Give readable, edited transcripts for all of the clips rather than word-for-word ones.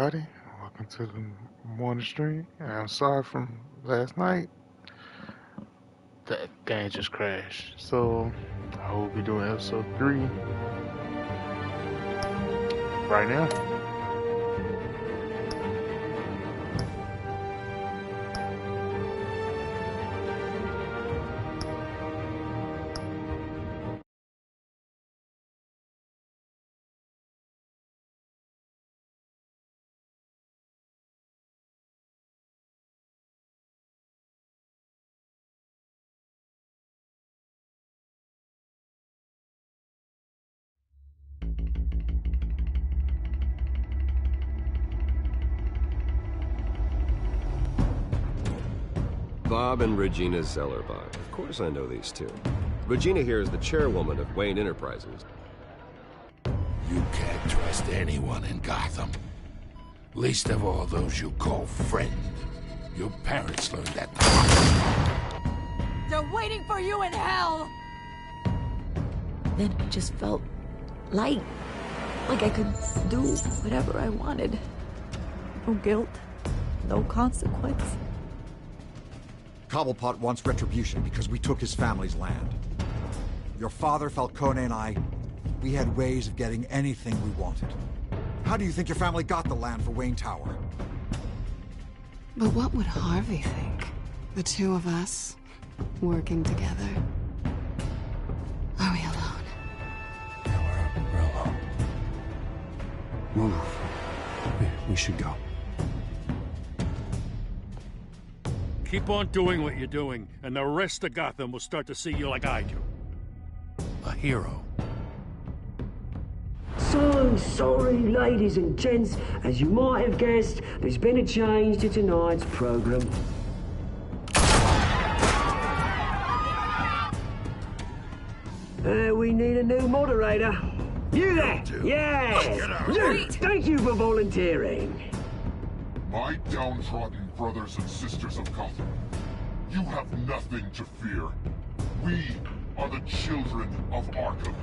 everybody. Welcome to the morning stream. And I'm sorry from last night. That thing just crashed. So I will be doing episode 3 right now. Bob and Regina Zellerbach. Of course I know these two. Regina here is the chairwoman of Wayne Enterprises. You can't trust anyone in Gotham. Least of all those you call friend. Your parents learned that. They're waiting for you in hell! Then I just felt light. Like I could do whatever I wanted. No guilt, no consequence. Cobblepot wants retribution because we took his family's land. Your father, Falcone, and I, we had ways of getting anything we wanted. How do you think your family got the land for Wayne Tower? But what would Harvey think? The two of us, working together? Are we alone? Yeah, we're alone. Move. We should go. Keep on doing what you're doing, and the rest of Gotham will start to see you like I do. A hero. So sorry, ladies and gents. As you might have guessed, there's been a change to tonight's program. We need a new moderator. You there? Yes! Luke, thank you for volunteering. My downtrodden brothers and sisters of Gotham, you have nothing to fear. We are the children of Arkham.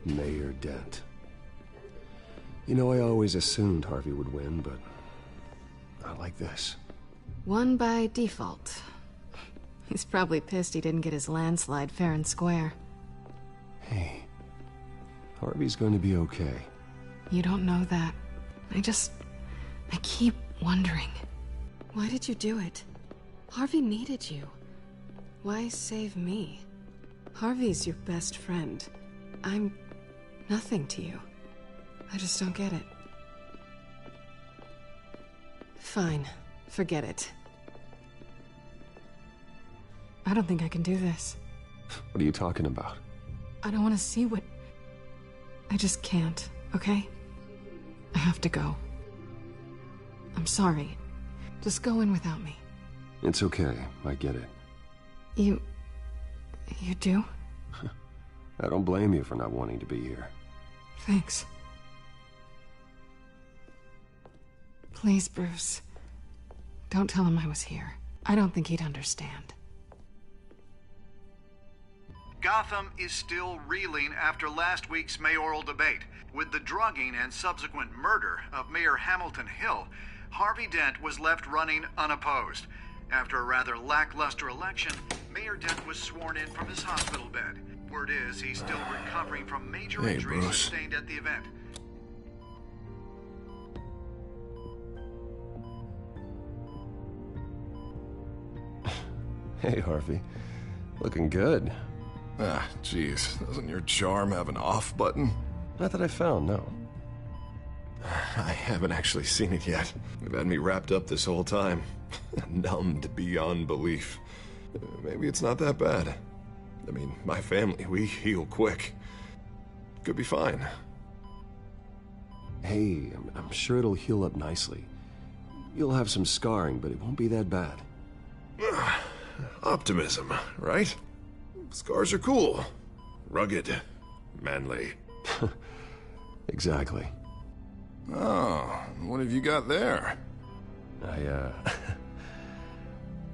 Mayor Dent. You know, I always assumed Harvey would win, but not like this. Won by default. He's probably pissed he didn't get his landslide fair and square. Hey, Harvey's going to be okay. You don't know that. I keep wondering. Why did you do it? Harvey needed you. Why save me? Harvey's your best friend. I'm nothing to you. I just don't get it. Fine. Forget it. I don't think I can do this. What are you talking about? I don't want to see what... I just can't, okay? I have to go. I'm sorry. Just go in without me. It's okay. I get it. You do? I don't blame you for not wanting to be here. Thanks. Please, Bruce. Don't tell him I was here. I don't think he'd understand. Gotham is still reeling after last week's mayoral debate. With the drugging and subsequent murder of Mayor Hamilton Hill, Harvey Dent was left running unopposed. After a rather lackluster election, Mayor Dent was sworn in from his hospital bed. Word is he's still recovering from major injuries sustained at the event. Hey, Harvey. Looking good. Ah, jeez. Doesn't your charm have an off button? Not that I found, no. I haven't actually seen it yet. You've had me wrapped up this whole time. Numbed beyond belief. Maybe it's not that bad. I mean, my family, we heal quick. Could be fine. Hey, I'm sure it'll heal up nicely. You'll have some scarring, but it won't be that bad. Optimism, right? Scars are cool. Rugged. Manly. Exactly. Oh, what have you got there?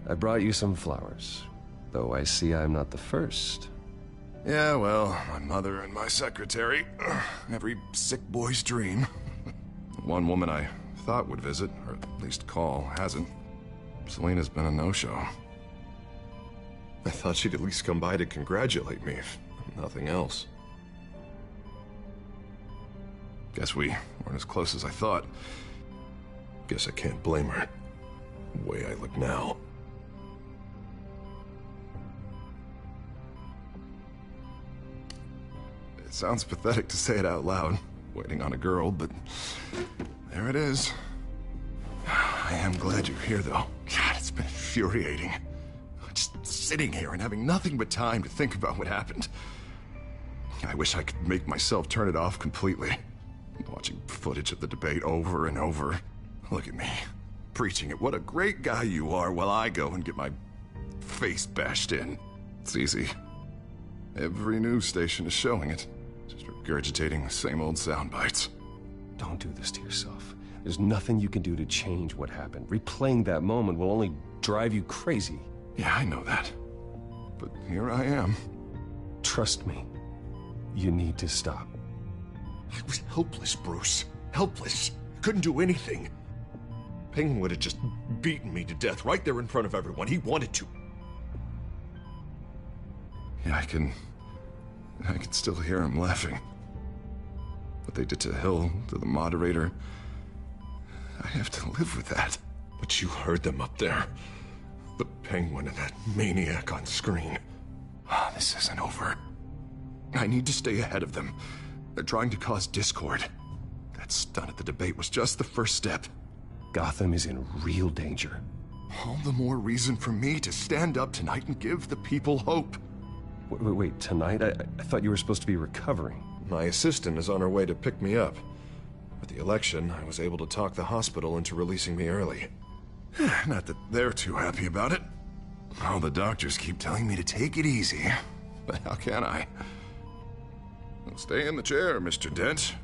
I brought you some flowers. Though I see I'm not the first. Yeah, well, my mother and my secretary. Every sick boy's dream. One woman I thought would visit, or at least call, hasn't. Selena's been a no-show. I thought she'd at least come by to congratulate me, if nothing else. Guess we weren't as close as I thought. Guess I can't blame her. The way I look now. It sounds pathetic to say it out loud, waiting on a girl, but there it is. I am glad you're here, though. God, it's been infuriating. Just sitting here and having nothing but time to think about what happened. I wish I could make myself turn it off completely. Watching footage of the debate over and over. Look at me, preaching it. What a great guy you are, while I go and get my face bashed in. It's easy. Every news station is showing it. Just regurgitating the same old sound bites. Don't do this to yourself. There's nothing you can do to change what happened. Replaying that moment will only drive you crazy. Yeah, I know that. But here I am. Trust me. You need to stop. I was helpless, Bruce. Helpless. Couldn't do anything. Penguin would have just beaten me to death right there in front of everyone. He wanted to. Yeah, I can still hear him laughing. What they did to Hill, to the moderator. I have to live with that. But you heard them up there. The Penguin and that maniac on screen. This isn't over. I need to stay ahead of them. They're trying to cause discord. That stunt at the debate was just the first step. Gotham is in real danger. All the more reason for me to stand up tonight and give the people hope. Wait, tonight? I thought you were supposed to be recovering. My assistant is on her way to pick me up. With the election, I was able to talk the hospital into releasing me early. Not that they're too happy about it. All the doctors keep telling me to take it easy. But how can I? Stay in the chair, Mr. Dent.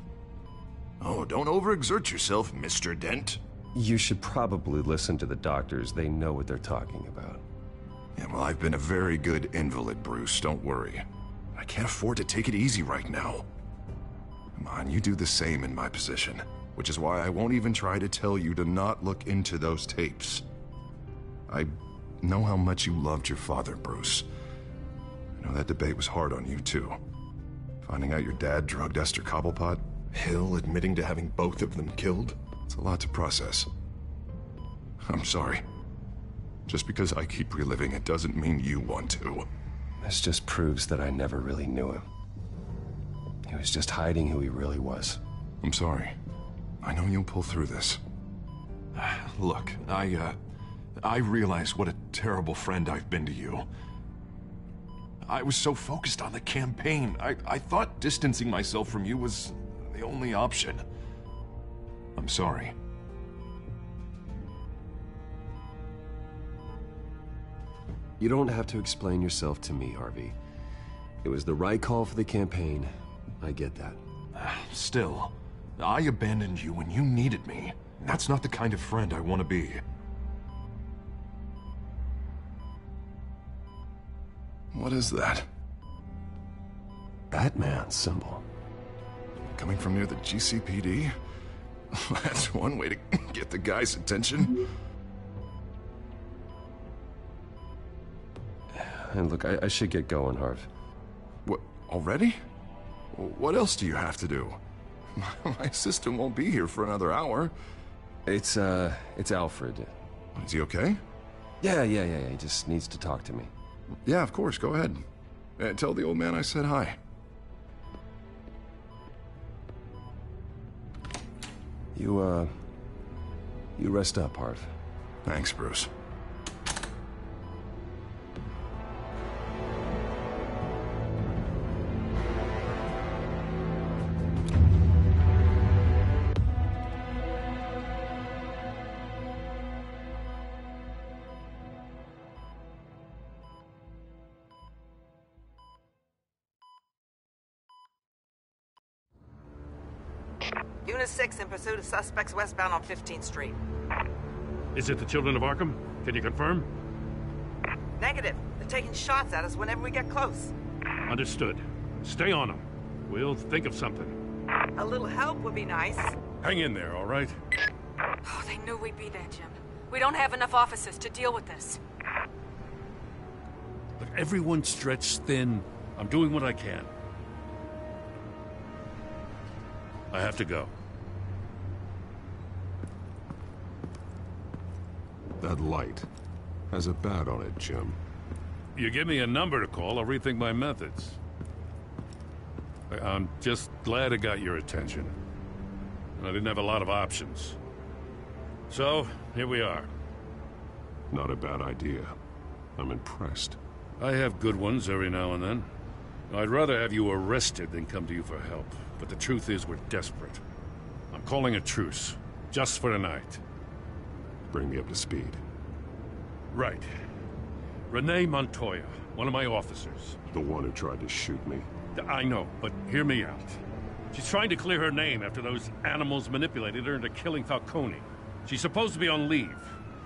Oh, don't overexert yourself, Mr. Dent. You should probably listen to the doctors. They know what they're talking about. Yeah, well, I've been a very good invalid, Bruce. Don't worry. I can't afford to take it easy right now. Come on, you do the same in my position. Which is why I won't even try to tell you to not look into those tapes. I know how much you loved your father, Bruce. I know that debate was hard on you, too. Finding out your dad drugged Esther Cobblepot, Hill admitting to having both of them killed. It's a lot to process. I'm sorry. Just because I keep reliving it doesn't mean you want to. This just proves that I never really knew him. He was just hiding who he really was. I'm sorry. I know you'll pull through this. Look, I realize what a terrible friend I've been to you. I was so focused on the campaign. I thought distancing myself from you was the only option. I'm sorry. You don't have to explain yourself to me, Harvey. It was the right call for the campaign. I get that. Still, I abandoned you when you needed me. That's not the kind of friend I want to be. What is that? Batman symbol. Coming from near the GCPD? That's one way to get the guy's attention. And look, I should get going, Harv. What, already? What else do you have to do? My assistant won't be here for another hour. It's Alfred. Is he okay? Yeah, he just needs to talk to me. Yeah, of course, go ahead. Tell the old man I said hi. You rest up, Harv. Thanks, Bruce. Unit 6 in pursuit of suspects westbound on 15th Street. Is it the Children of Arkham? Can you confirm? Negative. They're taking shots at us whenever we get close. Understood. Stay on them. We'll think of something. A little help would be nice. Hang in there, all right? Oh, they knew we'd be there, Jim. We don't have enough officers to deal with this. Look, everyone's stretched thin. I'm doing what I can. I have to go. That light has a bat on it, Jim. You give me a number to call, I'll rethink my methods. I'm just glad it got your attention. I didn't have a lot of options. So, here we are. Not a bad idea. I'm impressed. I have good ones every now and then. I'd rather have you arrested than come to you for help. But the truth is we're desperate. I'm calling a truce. Just for tonight. Bring me up to speed. Right. Renee Montoya, one of my officers. The one who tried to shoot me. I know, but hear me out. She's trying to clear her name after those animals manipulated her into killing Falcone. She's supposed to be on leave,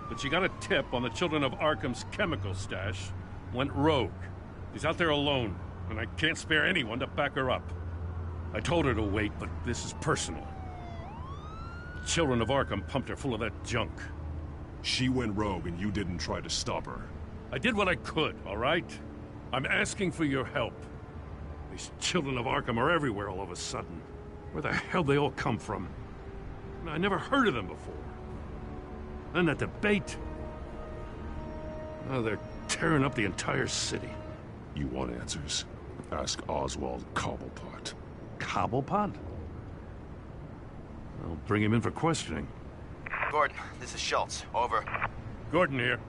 but she got a tip on the Children of Arkham's chemical stash, went rogue. She's out there alone, and I can't spare anyone to back her up. I told her to wait, but this is personal. The Children of Arkham pumped her full of that junk. She went rogue and you didn't try to stop her. I did what I could, all right? I'm asking for your help. These Children of Arkham are everywhere all of a sudden. Where the hell they all come from? I never heard of them before. Then that debate. Oh, they're tearing up the entire city. You want answers? Ask Oswald Cobblepot. Cobblepot? I'll bring him in for questioning. Gordon, this is Schultz. Over. Gordon here.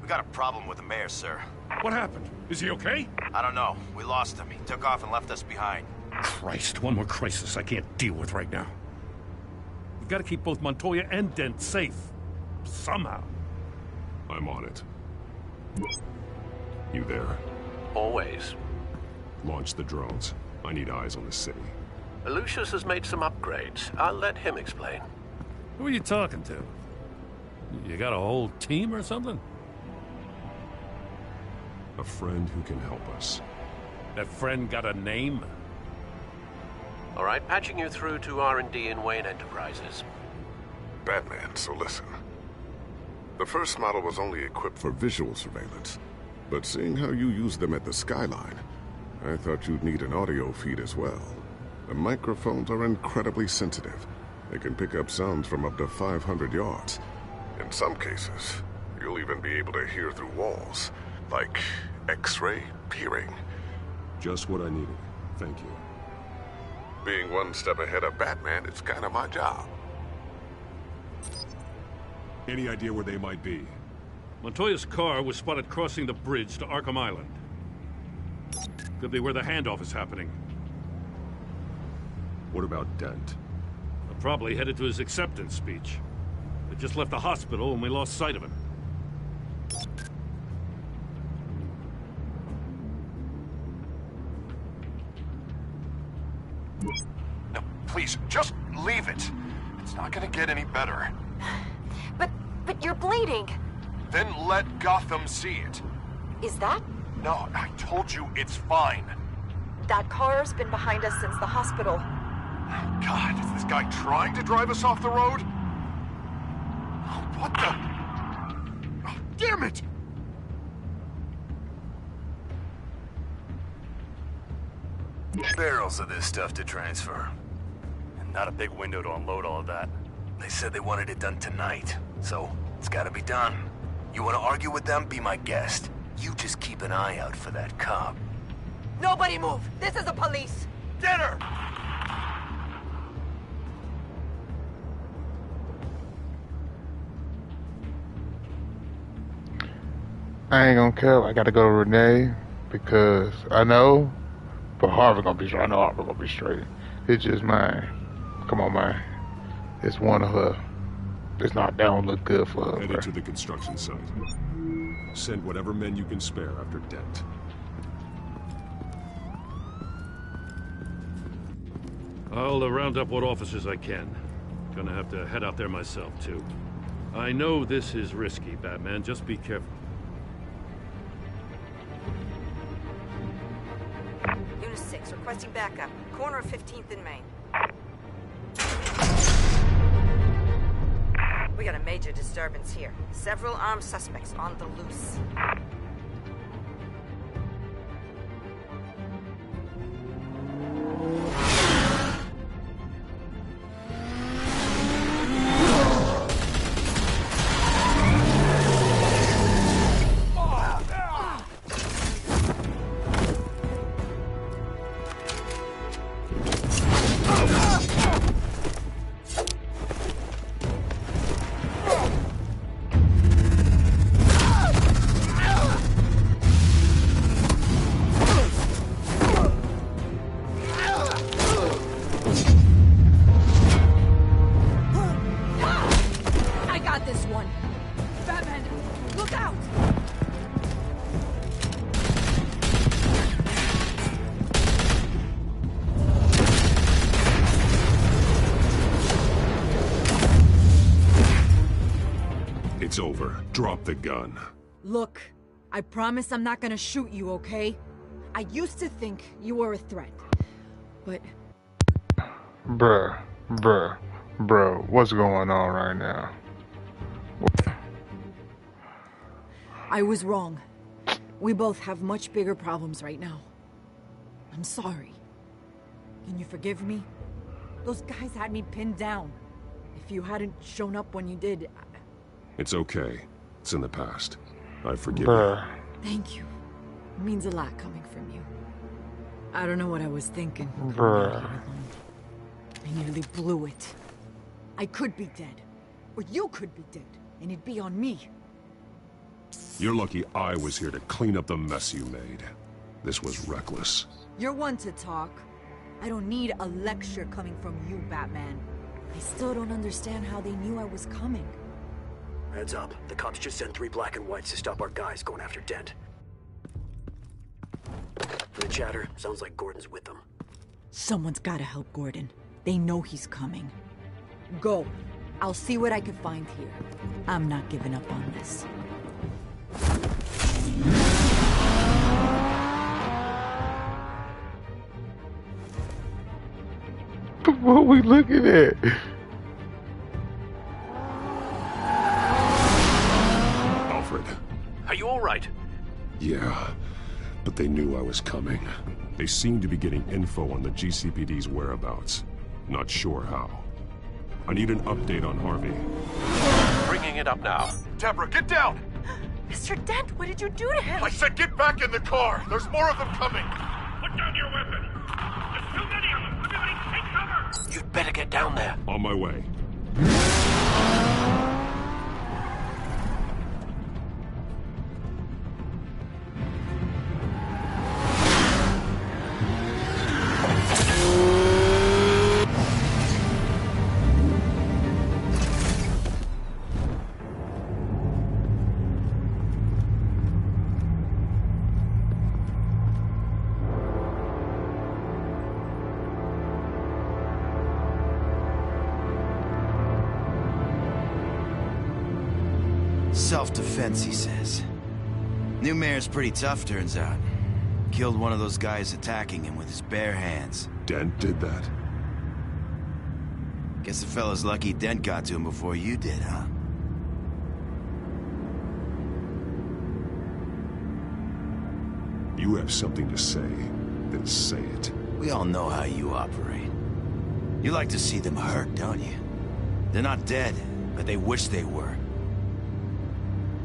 We got a problem with the mayor, sir. What happened? Is he okay? I don't know. We lost him. He took off and left us behind. Christ, one more crisis I can't deal with right now. We've got to keep both Montoya and Dent safe. Somehow. I'm on it. You there? Always. Launch the drones. I need eyes on the city. Lucius has made some upgrades. I'll let him explain. Who are you talking to? You got a whole team or something? A friend who can help us. That friend got a name? All right, patching you through to R&D in Wayne Enterprises. Batman, so listen. The first model was only equipped for visual surveillance, but seeing how you use them at the Skyline, I thought you'd need an audio feed as well. The microphones are incredibly sensitive. They can pick up sounds from up to 500 yards. In some cases, you'll even be able to hear through walls, like X-ray peering. Just what I needed. Thank you. Being one step ahead of Batman, it's kind of my job. Any idea where they might be? Montoya's car was spotted crossing the bridge to Arkham Island. Could be where the handoff is happening. What about Dent? Probably headed to his acceptance speech. They just left the hospital and we lost sight of him. No, please, just leave it. It's not gonna get any better. But you're bleeding. Then let Gotham see it. Is that? No, I told you it's fine. That car's been behind us since the hospital. Oh, God, is this guy trying to drive us off the road? Oh, what the? Oh, damn it! Barrels of this stuff to transfer. And not a big window to unload all of that. They said they wanted it done tonight, so it's gotta be done. You wanna argue with them? Be my guest. You just keep an eye out for that cop. Nobody move! This is the police! Get her! I ain't gonna care. I gotta go to Renee because I know, but Harvey gonna be straight. I know Harvey gonna be straight. It's just mine. Come on, man. It's one of her. It's not. That don't look good for her. Headed to the construction site. Send whatever men you can spare after Dent. I'll round up what officers I can. Gonna have to head out there myself, too. I know this is risky, Batman. Just be careful. Unit 6, requesting backup. Corner of 15th and Main. We got a major disturbance here. Several armed suspects on the loose. It's over. Drop the gun. Look, I promise I'm not gonna shoot you, okay? I used to think you were a threat, but... Bruh, what's going on right now? I was wrong. We both have much bigger problems right now. I'm sorry. Can you forgive me? Those guys had me pinned down. If you hadn't shown up when you did... It's okay. It's in the past. I forgive you. Thank you. It means a lot coming from you. I don't know what I was thinking. Bruh. I nearly blew it. I could be dead. Or you could be dead. And it'd be on me. You're lucky I was here to clean up the mess you made. This was reckless. You're one to talk. I don't need a lecture coming from you, Batman. I still don't understand how they knew I was coming. Heads up. The cops just sent 3 black and whites to stop our guys going after Dent. For the chatter, sounds like Gordon's with them. Someone's gotta help Gordon. They know he's coming. Go. I'll see what I can find here. I'm not giving up on this. What are we looking at? Alfred. Are you all right? Yeah, but they knew I was coming. They seemed to be getting info on the GCPD's whereabouts. Not sure how. I need an update on Harvey. Bringing it up now. Deborah, get down! Mr. Dent, what did you do to him? I said get back in the car! There's more of them coming! Put down your weapon! There's too many of them! Everybody take cover! You'd better get down there. On my way. Self-defense, he says. New mayor's pretty tough, turns out. Killed one of those guys attacking him with his bare hands. Dent did that? Guess the fella's lucky Dent got to him before you did, huh? You have something to say, then say it. We all know how you operate. You like to see them hurt, don't you? They're not dead, but they wish they were.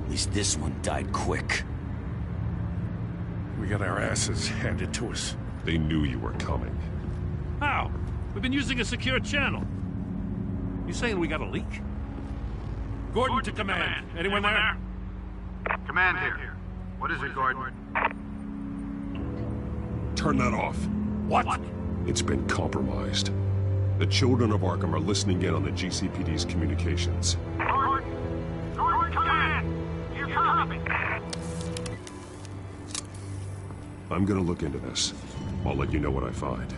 At least this one died quick. We got our asses handed to us. They knew you were coming. How? We've been using a secure channel. You saying we got a leak? Gordon to command. Anyone there? Command here. What is it, Gordon? Turn that off. What? It's been compromised. The children of Arkham are listening in on the GCPD's communications. Gordon, command! You copy? I'm gonna look into this. I'll let you know what I find.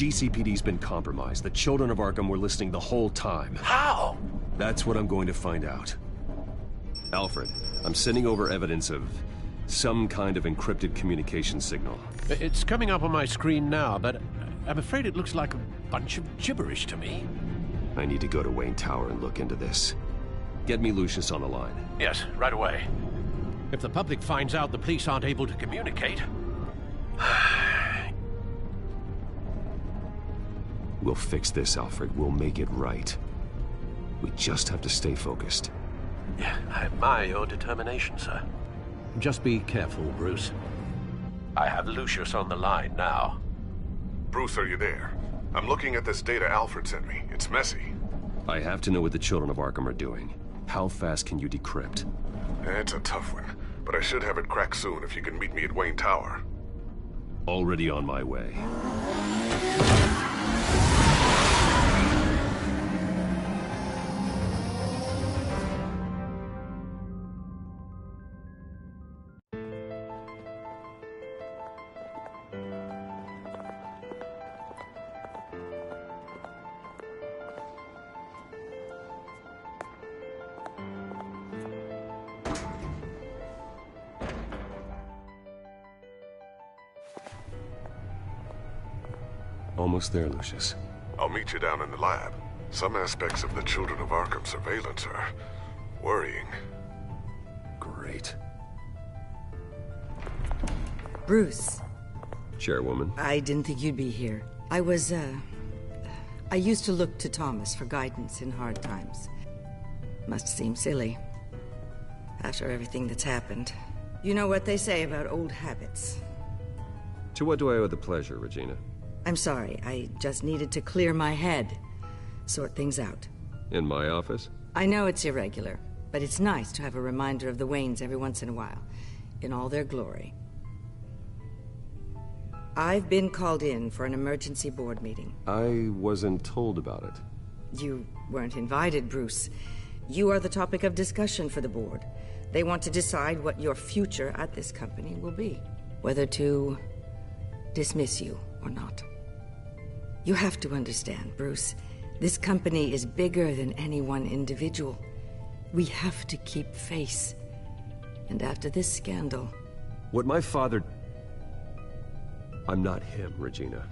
GCPD's been compromised. The children of Arkham were listening the whole time. How? That's what I'm going to find out. Alfred, I'm sending over evidence of some kind of encrypted communication signal. It's coming up on my screen now, but I'm afraid it looks like a bunch of gibberish to me. I need to go to Wayne Tower and look into this. Get me Lucius on the line. Yes, right away. If the public finds out the police aren't able to communicate... We'll fix this, Alfred. We'll make it right. We just have to stay focused. Yeah, I admire your determination, sir. Just be careful, Bruce. I have Lucius on the line now. Bruce, are you there? I'm looking at this data Alfred sent me. It's messy. I have to know what the children of Arkham are doing. How fast can you decrypt? It's a tough one, but I should have it cracked soon if you can meet me at Wayne Tower. Already on my way. Almost there, Lucius. I'll meet you down in the lab. Some aspects of the Children of Arkham surveillance are worrying. Great. Bruce. Chairwoman. I didn't think you'd be here. I used to look to Thomas for guidance in hard times. Must seem silly. After everything that's happened. You know what they say about old habits. To what do I owe the pleasure, Regina? I'm sorry, I just needed to clear my head. Sort things out. In my office? I know it's irregular, but it's nice to have a reminder of the Waynes every once in a while. In all their glory. I've been called in for an emergency board meeting. I wasn't told about it. You weren't invited, Bruce. You are the topic of discussion for the board. They want to decide what your future at this company will be. Whether to dismiss you or not. You have to understand, Bruce. This company is bigger than any one individual. We have to keep face. And after this scandal... What my father... I'm not him, Regina.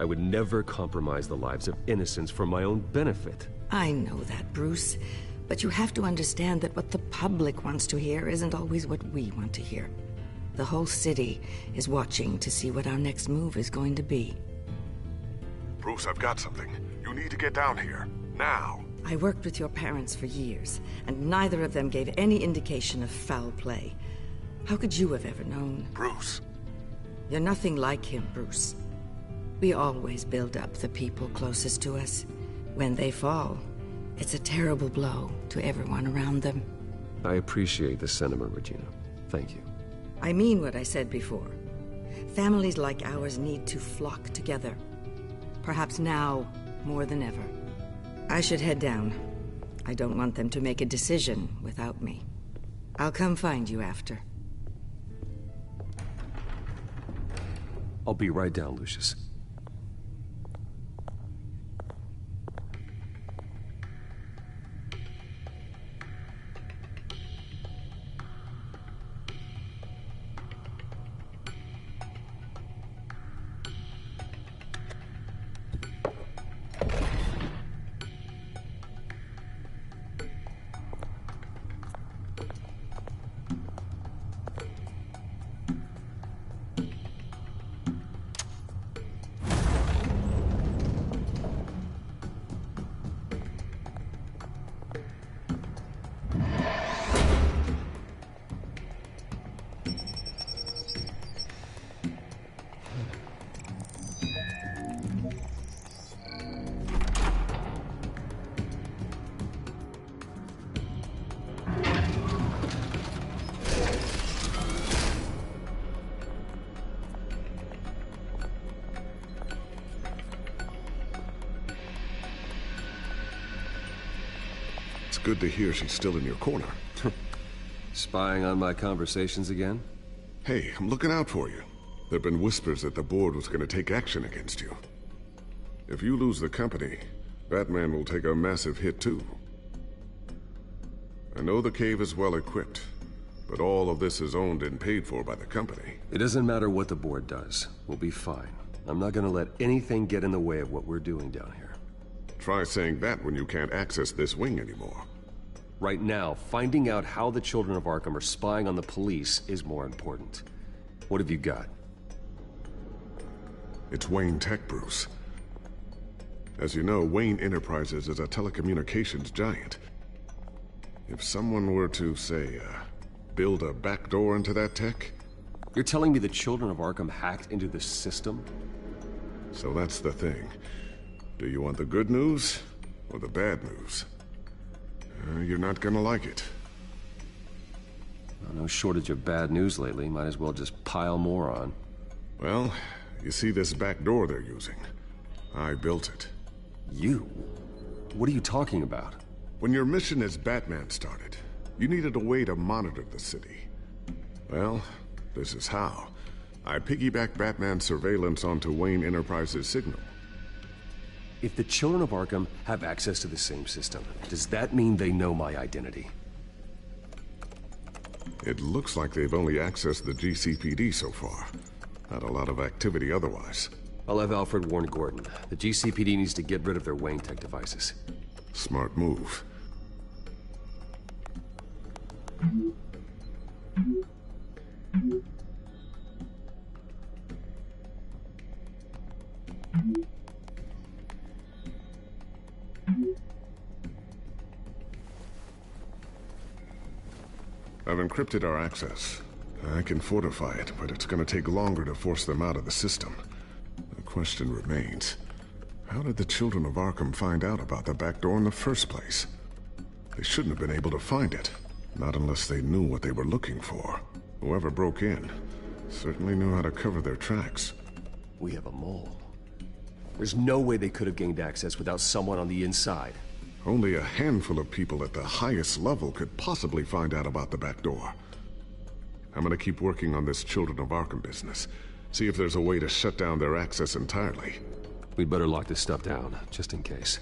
I would never compromise the lives of innocents for my own benefit. I know that, Bruce. But you have to understand that what the public wants to hear isn't always what we want to hear. The whole city is watching to see what our next move is going to be. Bruce, I've got something. You need to get down here. Now. I worked with your parents for years, and neither of them gave any indication of foul play. How could you have ever known? Bruce. You're nothing like him, Bruce. We always build up the people closest to us. When they fall, it's a terrible blow to everyone around them. I appreciate the sentiment, Regina. Thank you. I mean what I said before. Families like ours need to flock together. Perhaps now, more than ever. I should head down. I don't want them to make a decision without me. I'll come find you after. I'll be right down, Lucius. Good to hear she's still in your corner. Spying on my conversations again? Hey, I'm looking out for you. There've been whispers that the board was going to take action against you. If you lose the company, Batman will take a massive hit too. I know the cave is well equipped, but all of this is owned and paid for by the company. It doesn't matter what the board does. We'll be fine. I'm not gonna let anything get in the way of what we're doing down here. Try saying that when you can't access this wing anymore. Right now, finding out how the Children of Arkham are spying on the police is more important. What have you got? It's Wayne Tech, Bruce. As you know, Wayne Enterprises is a telecommunications giant. If someone were to, say, build a backdoor into that tech... You're telling me the Children of Arkham hacked into the system? So that's the thing. Do you want the good news or the bad news? You're not gonna like it. Well, no shortage of bad news lately. Might as well just pile more on. Well, you see this back door they're using? I built it. You? What are you talking about? When your mission as Batman started, you needed a way to monitor the city. Well, this is how. I piggybacked Batman's surveillance onto Wayne Enterprises' signal. If the Children of Arkham have access to the same system, does that mean they know my identity? It looks like they've only accessed the GCPD so far. Not a lot of activity otherwise. I'll have Alfred warn Gordon. The GCPD needs to get rid of their Wayne Tech devices. Smart move. I've encrypted our access. I can fortify it, but it's gonna take longer to force them out of the system. The question remains, how did the Children of Arkham find out about the back door in the first place? They shouldn't have been able to find it. Not unless they knew what they were looking for. Whoever broke in certainly knew how to cover their tracks. We have a mole. There's no way they could have gained access without someone on the inside. Only a handful of people at the highest level could possibly find out about the back door. I'm gonna keep working on this Children of Arkham business. See if there's a way to shut down their access entirely. We'd better lock this stuff down, just in case.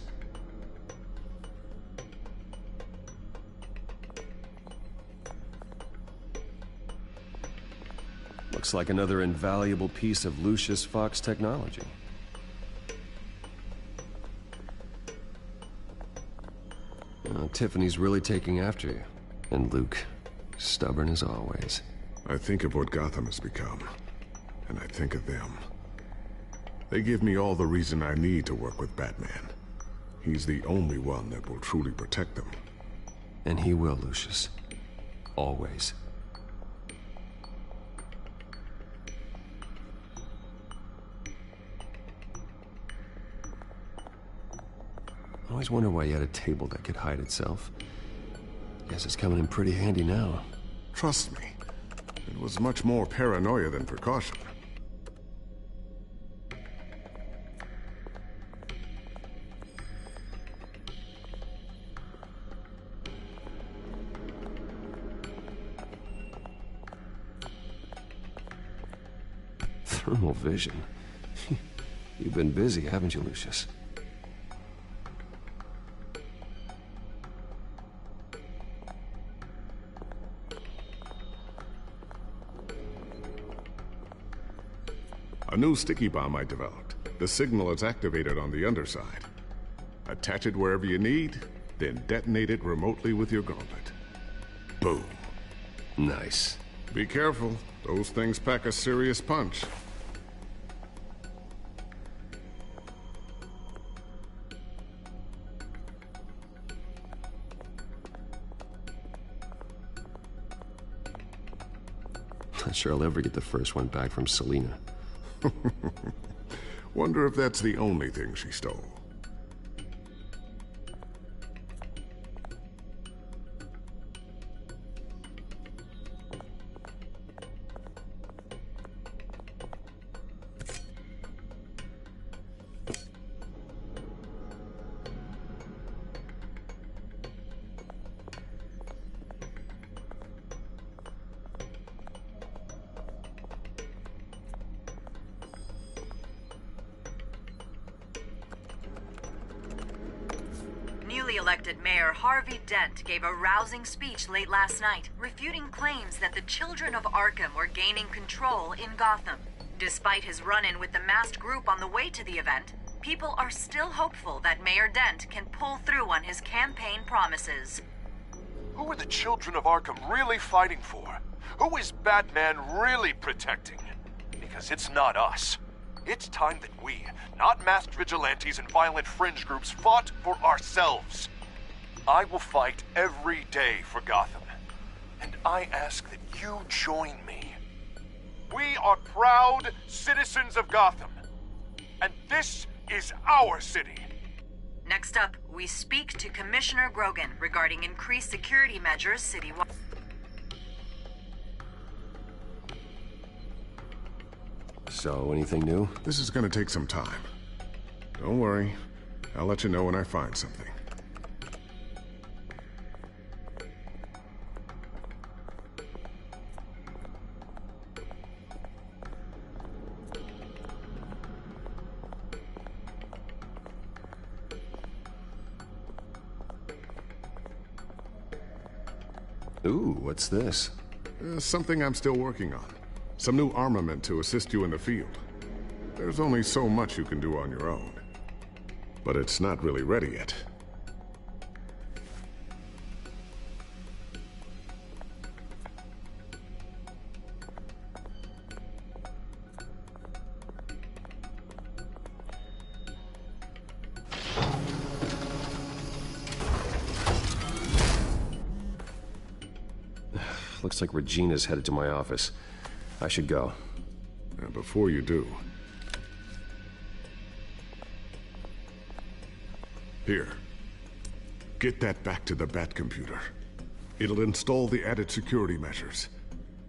Looks like another invaluable piece of Lucius Fox technology. Tiffany's really taking after you. And Luke, stubborn as always. I think of what Gotham has become, and I think of them. They give me all the reason I need to work with Batman. He's the only one that will truly protect them. And he will, Lucius. Always. I always wonder why you had a table that could hide itself. Guess it's coming in pretty handy now. Trust me, it was much more paranoia than precaution. Thermal vision. You've been busy, haven't you, Lucius? A new sticky bomb I developed. The signal is activated on the underside. Attach it wherever you need, then detonate it remotely with your gauntlet. Boom. Nice. Be careful. Those things pack a serious punch. Not sure I'll ever get the first one back from Selina. Wonder if that's the only thing she stole. newly elected Mayor Harvey Dent gave a rousing speech late last night, refuting claims that the children of Arkham were gaining control in Gotham. Despite his run-in with the masked group on the way to the event, people are still hopeful that Mayor Dent can pull through on his campaign promises. Who are the children of Arkham really fighting for? Who is Batman really protecting? Because it's not us. It's time that we, not masked vigilantes and violent fringe groups, fought for ourselves. I will fight every day for Gotham. And I ask that you join me. We are proud citizens of Gotham. And this is our city. Next up, we speak to Commissioner Grogan regarding increased security measures citywide. So, anything new? This is gonna take some time. Don't worry. I'll let you know when I find something. Ooh, what's this? Something I'm still working on. Some new armament to assist you in the field. There's only so much you can do on your own. But it's not really ready yet. Looks like Regina's headed to my office. I should go. And before you do... Here. Get that back to the Bat computer. It'll install the added security measures.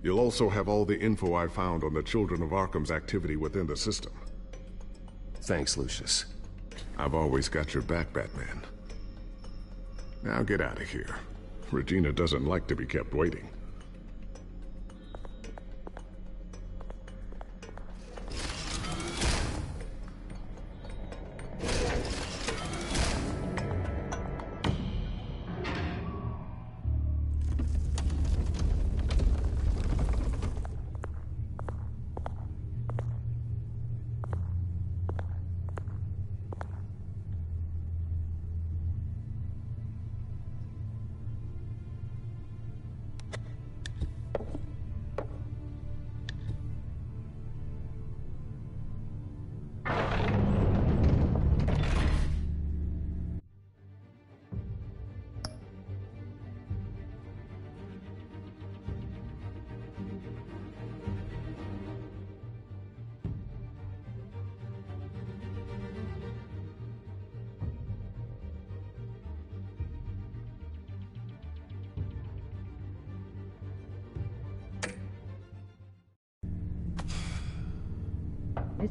You'll also have all the info I found on the Children of Arkham's activity within the system. Thanks, Lucius. I've always got your back, Batman. Now get out of here. Regina doesn't like to be kept waiting.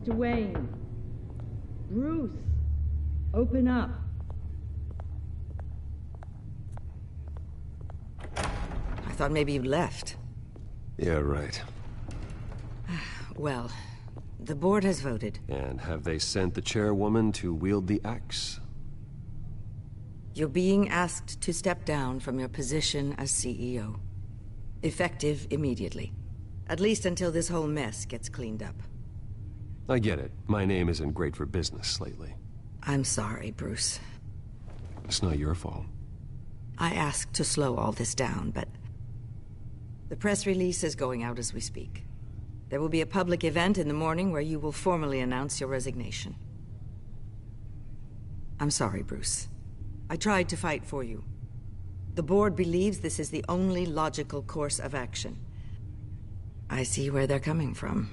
Mr. Wayne. Bruce. Open up. I thought maybe you left. Yeah, right. Well, the board has voted. And have they sent the chairwoman to wield the axe? You're being asked to step down from your position as CEO. Effective immediately. At least until this whole mess gets cleaned up. I get it. My name isn't great for business lately. I'm sorry, Bruce. It's not your fault. I asked to slow all this down, but... the press release is going out as we speak. There will be a public event in the morning where you will formally announce your resignation. I'm sorry, Bruce. I tried to fight for you. The board believes this is the only logical course of action. I see where they're coming from.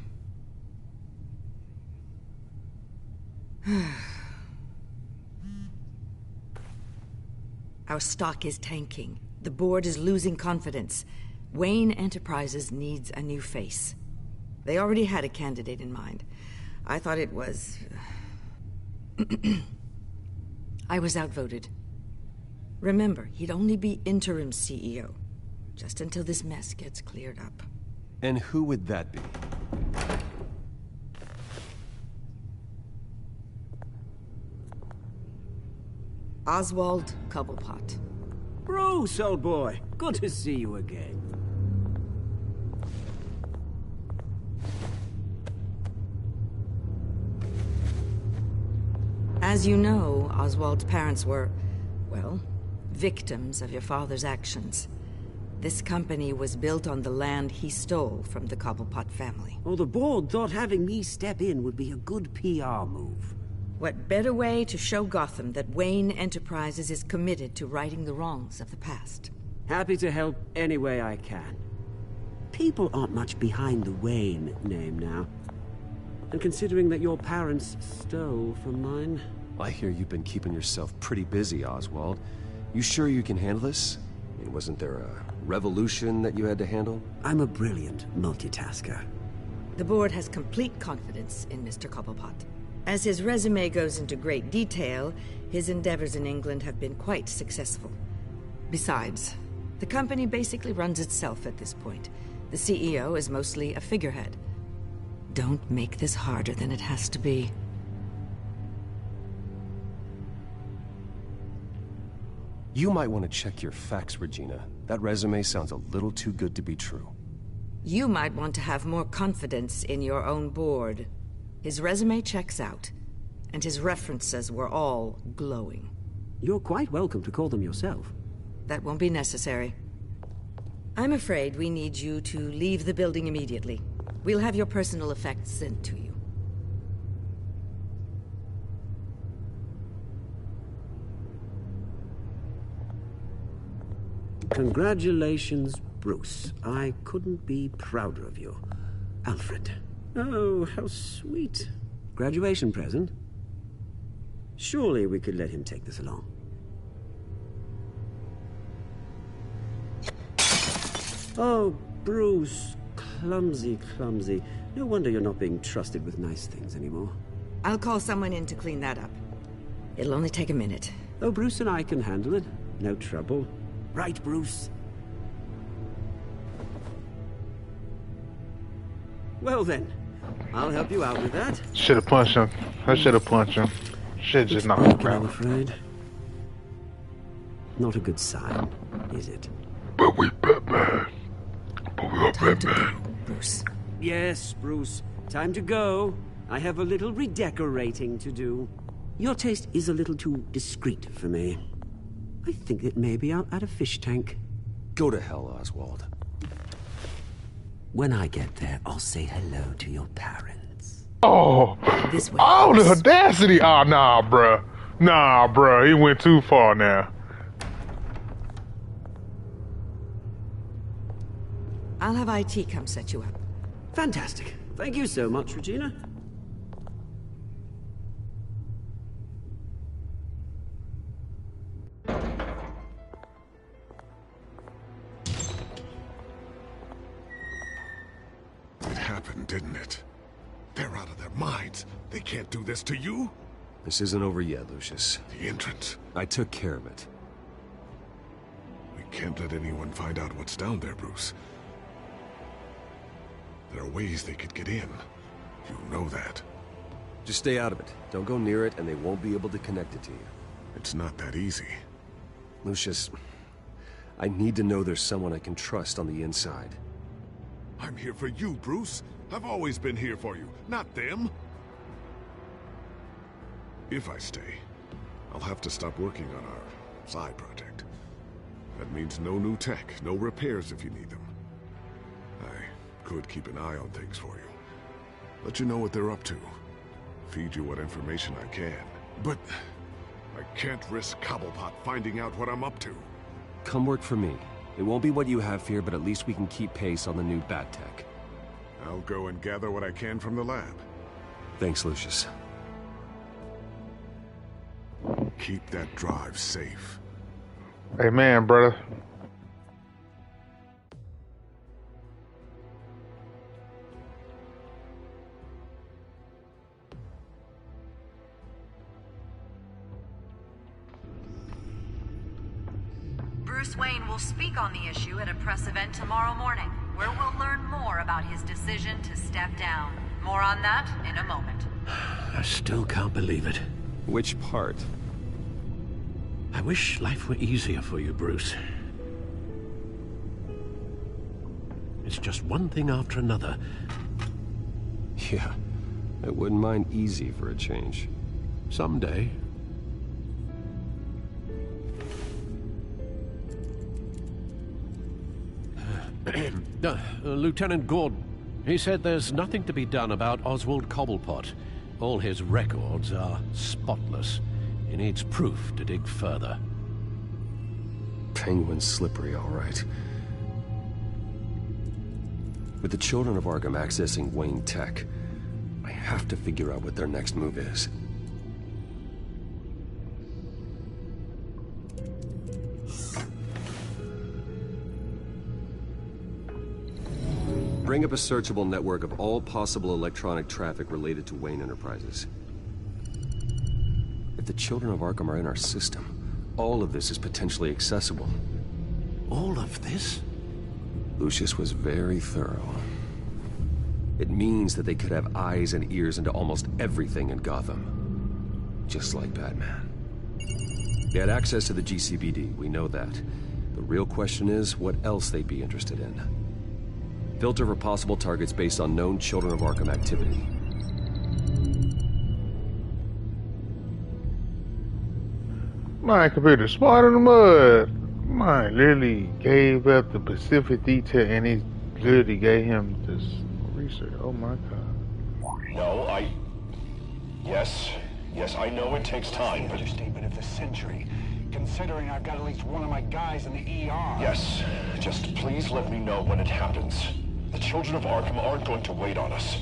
Our stock is tanking. The board is losing confidence. Wayne Enterprises needs a new face. They already had a candidate in mind. I thought it was... I was outvoted. Remember, he'd only be interim CEO. Just until this mess gets cleared up. And who would that be? Oswald Cobblepot. Bruce, old boy. Good to see you again. As you know, Oswald's parents were, well, victims of your father's actions. This company was built on the land he stole from the Cobblepot family. Oh, the board thought having me step in would be a good PR move. What better way to show Gotham that Wayne Enterprises is committed to righting the wrongs of the past? Happy to help any way I can. People aren't much behind the Wayne name now. And considering that your parents stole from mine... I hear you've been keeping yourself pretty busy, Oswald. You sure you can handle this? I mean, wasn't there a revolution that you had to handle? I'm a brilliant multitasker. The board has complete confidence in Mr. Cobblepot. As his resume goes into great detail, his endeavors in England have been quite successful. Besides, the company basically runs itself at this point. The CEO is mostly a figurehead. Don't make this harder than it has to be. You might want to check your facts, Regina. That resume sounds a little too good to be true. You might want to have more confidence in your own board. His resume checks out, and his references were all glowing. You're quite welcome to call them yourself. That won't be necessary. I'm afraid we need you to leave the building immediately. We'll have your personal effects sent to you. Congratulations, Bruce. I couldn't be prouder of you. Alfred. Oh, how sweet. Graduation present? Surely we could let him take this along. Oh, Bruce. Clumsy, clumsy. No wonder you're not being trusted with nice things anymore. I'll call someone in to clean that up. It'll only take a minute. Oh, Bruce and I can handle it. No trouble. Right, Bruce? Well then, I'll help you out with that. Should have punched him. I should have punched him. Should just knock him I'm out. afraid. Not a good sign, is it? But we Batman. But we are Batman. Bruce. Yes, Bruce. Time to go. I have a little redecorating to do. Your taste is a little too discreet for me. I think that maybe I'll add a fish tank. Go to hell, Oswald. When I get there, I'll say hello to your parents. Oh, this way, oh, the audacity! Oh, nah, bruh. Nah, bruh. He went too far now. I'll have IT come set you up. Fantastic. Thank you so much, Regina. It happened, didn't it? They're out of their minds. They can't do this to you. This isn't over yet, Lucius. The entrance. I took care of it. We can't let anyone find out what's down there, Bruce. There are ways they could get in. You know that. Just stay out of it. Don't go near it, and they won't be able to connect it to you. It's not that easy. Lucius, I need to know there's someone I can trust on the inside. I'm here for you, Bruce. I've always been here for you, not them. If I stay, I'll have to stop working on our side project. That means no new tech, no repairs if you need them. I could keep an eye on things for you. Let you know what they're up to. Feed you what information I can. But I can't risk Cobblepot finding out what I'm up to. Come work for me. It won't be what you have here, but at least we can keep pace on the new bat tech. I'll go and gather what I can from the lab. Thanks, Lucius. Keep that drive safe. Amen, brother. Bruce Wayne will speak on the issue at a press event tomorrow morning, where we'll learn more about his decision to step down. More on that in a moment. I still can't believe it. Which part? I wish life were easier for you, Bruce. It's just one thing after another. Yeah, I wouldn't mind easy for a change. Someday. Lieutenant Gordon, he said there's nothing to be done about Oswald Cobblepot. All his records are spotless. He needs proof to dig further. Penguin's slippery, all right. With the children of Arkham accessing Wayne Tech, I have to figure out what their next move is. Bring up a searchable network of all possible electronic traffic related to Wayne Enterprises. If the children of Arkham are in our system, all of this is potentially accessible. All of this? Lucius was very thorough. It means that they could have eyes and ears into almost everything in Gotham. Just like Batman. They had access to the GCPD, we know that. The real question is, what else they'd be interested in. Filter for possible targets based on known Children of Arkham activity. My computer smart in the mud. Mine literally gave up the specific detail and he literally gave him this research. Oh my god. No, Yes, I know it takes time, but... Understatement of the century, considering I've got at least one of my guys in the ER. Yes, just please let me know when it happens. The children of Arkham aren't going to wait on us.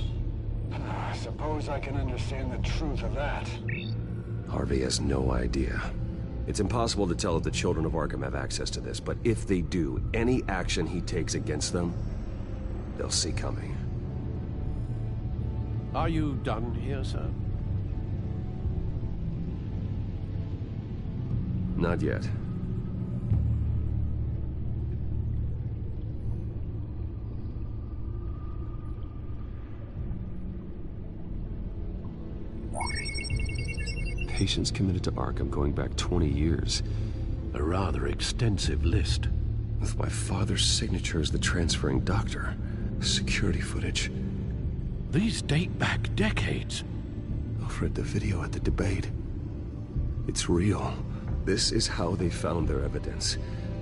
I suppose I can understand the truth of that. Harvey has no idea. It's impossible to tell if the children of Arkham have access to this, but if they do, any action he takes against them, they'll see coming. Are you done here, sir? Not yet. Patients committed to Arkham going back 20 years. A rather extensive list. With my father's signature as the transferring doctor. Security footage. These date back decades. Alfred, the video at the debate. It's real. This is how they found their evidence.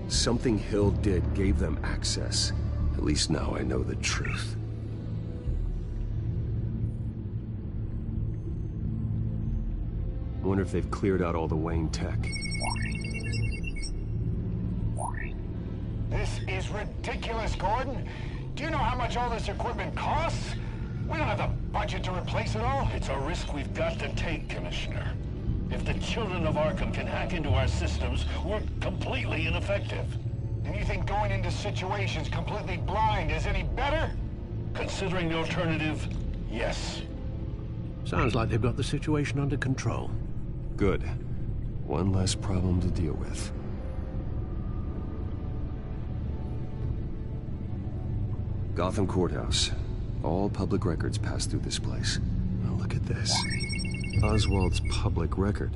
Something Hill did gave them access. At least now I know the truth. I wonder if they've cleared out all the Wayne tech. This is ridiculous, Gordon. Do you know how much all this equipment costs? We don't have the budget to replace it all. It's a risk we've got to take, Commissioner. If the children of Arkham can hack into our systems, we're completely ineffective. And you think going into situations completely blind is any better? Considering the alternative, yes. Sounds like they've got the situation under control. Good. One less problem to deal with. Gotham Courthouse. All public records pass through this place. Now look at this. Oswald's public record.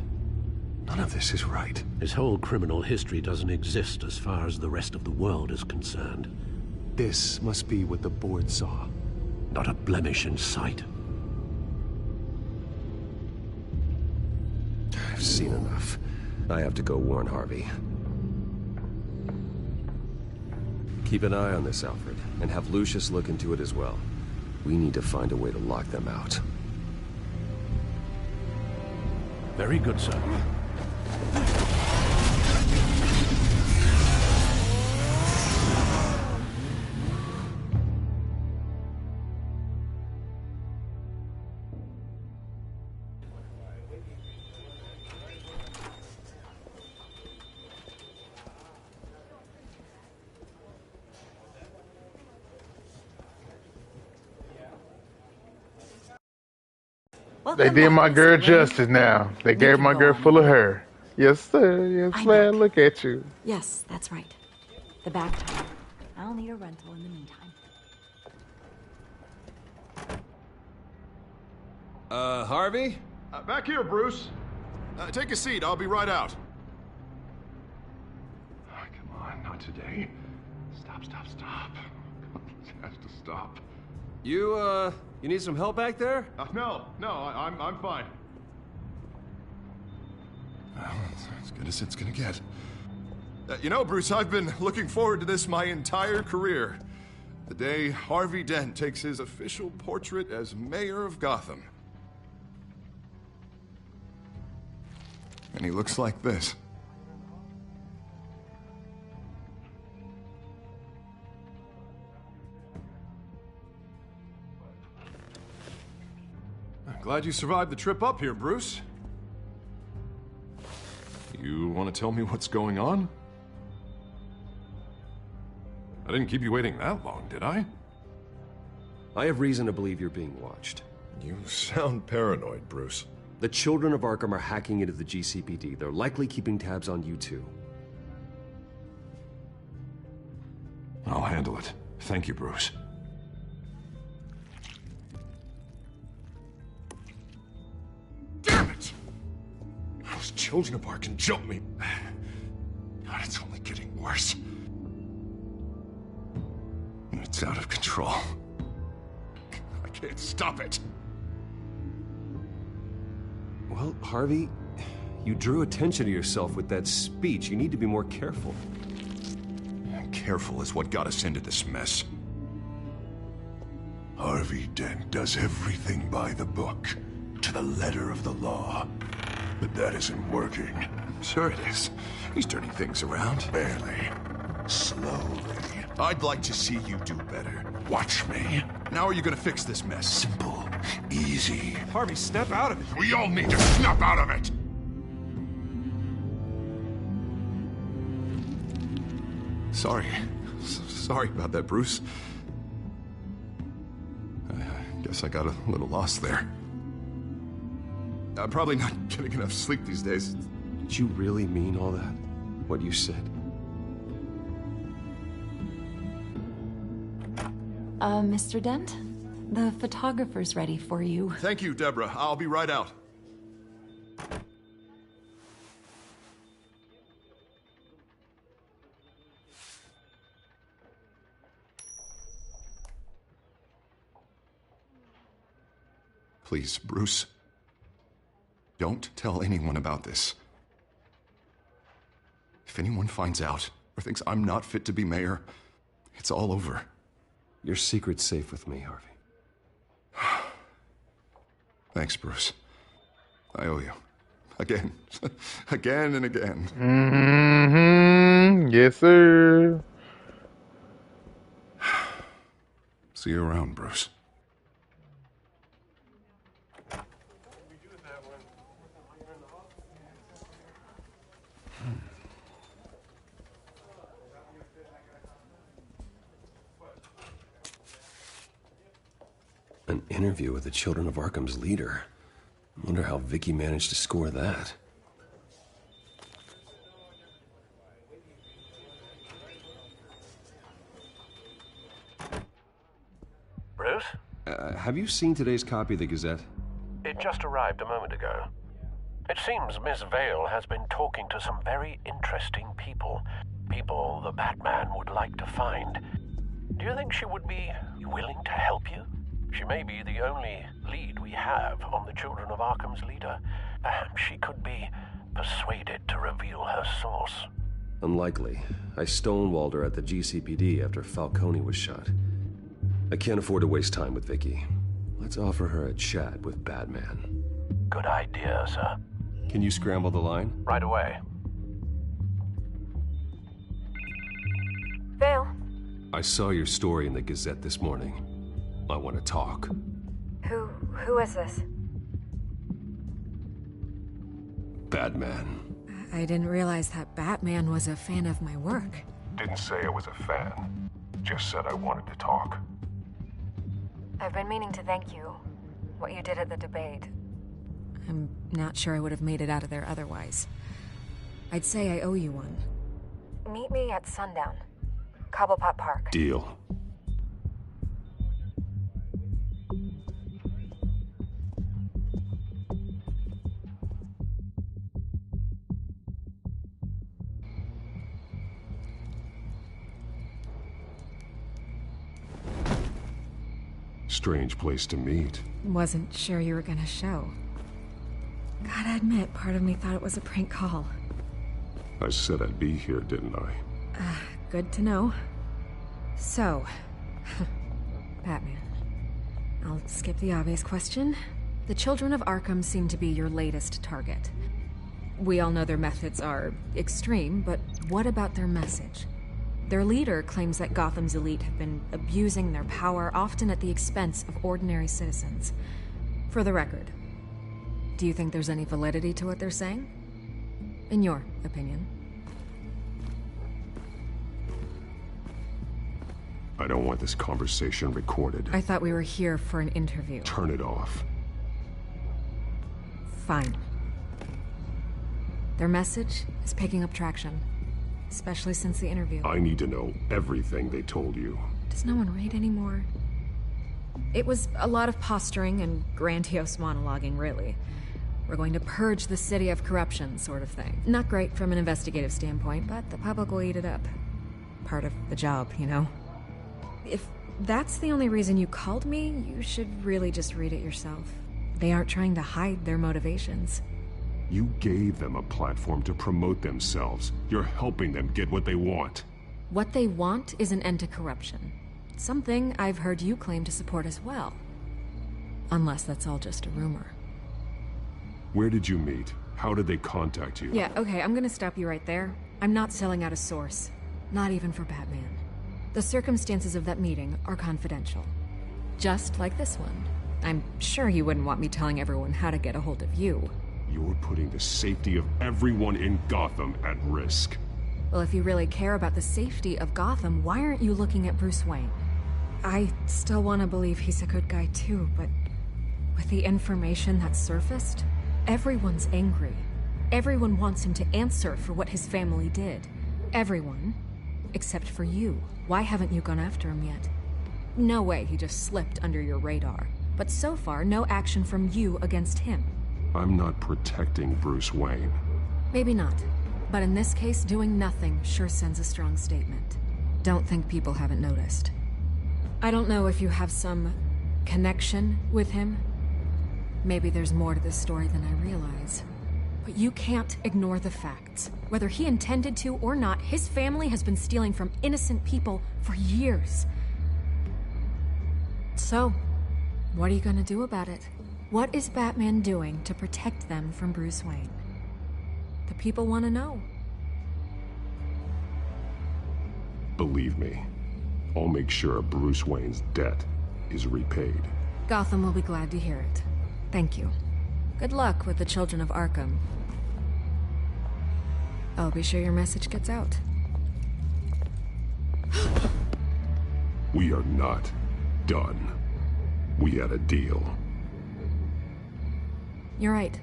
None of this is right. His whole criminal history doesn't exist as far as the rest of the world is concerned. This must be what the board saw. Not a blemish in sight. I've seen enough. I have to go warn Harvey. Keep an eye on this, Alfred, and have Lucius look into it as well. We need to find a way to lock them out. Very good, sir. They did my girl justice now. They gave my girl full of hair. Yes, sir. Yes, man. Look at you. Yes, that's right. The back tire. I'll need a rental in the meantime. Harvey? Back here, Bruce. Take a seat. I'll be right out. today. Stop. This has to stop. You need some help back there? No, I'm fine. Well, it's as good as it's gonna get. You know, Bruce, I've been looking forward to this my entire career. The day Harvey Dent takes his official portrait as mayor of Gotham. And he looks like this. I'm glad you survived the trip up here, Bruce. You want to tell me what's going on? I didn't keep you waiting that long, did I? I have reason to believe you're being watched. You sound paranoid, Bruce. The children of Arkham are hacking into the GCPD. They're likely keeping tabs on you too. I'll handle it. Thank you, Bruce. Damn it! Those children of Arkham jumped me. God, it's only getting worse. It's out of control. I can't stop it. Well, Harvey, you drew attention to yourself with that speech. You need to be more careful. Careful is what got us into this mess. Harvey Dent does everything by the book, to the letter of the law. But that isn't working. Sure it is. He's turning things around. Barely. Slowly. I'd like to see you do better. Watch me. Now are you gonna fix this mess? Simple. Easy. Harvey, step out of it. We all need to snap out of it! Sorry about that, Bruce. I guess I got a little lost there. I'm probably not getting enough sleep these days. Did you really mean all that? What you said? Mr. Dent? The photographer's ready for you. Thank you, Deborah. I'll be right out. Please, Bruce. Don't tell anyone about this. If anyone finds out or thinks I'm not fit to be mayor, it's all over. Your secret's safe with me, Harvey. Thanks, Bruce. I owe you. Again. Again and again. Mm-hmm. Yes, sir. See you around, Bruce. An interview with the Children of Arkham's leader. I wonder how Vicky managed to score that. Bruce? Have you seen today's copy of the Gazette? It just arrived a moment ago. It seems Miss Vale has been talking to some very interesting people. People the Batman would like to find. Do you think she would be willing to help you? She may be the only lead we have on the Children of Arkham's leader. Perhaps she could be persuaded to reveal her source. Unlikely. I stonewalled her at the GCPD after Falcone was shot. I can't afford to waste time with Vicky. Let's offer her a chat with Batman. Good idea, sir. Can you scramble the line? Right away. Vale. I saw your story in the Gazette this morning. I want to talk. Who is this? Batman. I didn't realize that Batman was a fan of my work. Didn't say I was a fan. Just said I wanted to talk. I've been meaning to thank you. What you did at the debate. I'm not sure I would have made it out of there otherwise. I'd say I owe you one. Meet me at sundown. Cobblepot Park. Deal. strange place to meet. Wasn't sure you were gonna show. Gotta admit, part of me thought it was a prank call. I said I'd be here, didn't I? Good to know. So, Batman. I'll skip the obvious question. The children of Arkham seem to be your latest target. We all know their methods are extreme, but what about their message? Their leader claims that Gotham's elite have been abusing their power, often at the expense of ordinary citizens. For the record, do you think there's any validity to what they're saying? In your opinion? I don't want this conversation recorded. I thought we were here for an interview. Turn it off. Fine. Their message is picking up traction, especially since the interview. I need to know everything they told you. Does no one read anymore? It was a lot of posturing and grandiose monologuing, really. We're going to purge the city of corruption, sort of thing. Not great from an investigative standpoint, but the public will eat it up. Part of the job, you know? If that's the only reason you called me, you should really just read it yourself. They aren't trying to hide their motivations. You gave them a platform to promote themselves. You're helping them get what they want. What they want is an end to corruption. Something I've heard you claim to support as well. Unless that's all just a rumor. Where did you meet? How did they contact you? Yeah, okay, I'm gonna stop you right there. I'm not selling out a source. Not even for Batman. The circumstances of that meeting are confidential. Just like this one. I'm sure you wouldn't want me telling everyone how to get a hold of you. You're putting the safety of everyone in Gotham at risk. Well, if you really care about the safety of Gotham, why aren't you looking at Bruce Wayne? I still want to believe he's a good guy too, but with the information that's surfaced, everyone's angry. Everyone wants him to answer for what his family did. Everyone, except for you. Why haven't you gone after him yet? No way he just slipped under your radar. But so far, no action from you against him. I'm not protecting Bruce Wayne. Maybe not. But in this case, doing nothing sure sends a strong statement. Don't think people haven't noticed. I don't know if you have some connection with him. Maybe there's more to this story than I realize. But you can't ignore the facts. Whether he intended to or not, his family has been stealing from innocent people for years. So, what are you gonna do about it? What is Batman doing to protect them from Bruce Wayne? The people want to know. Believe me, I'll make sure Bruce Wayne's debt is repaid. Gotham will be glad to hear it. Thank you. Good luck with the children of Arkham. I'll be sure your message gets out. We are not done. We had a deal. You're right.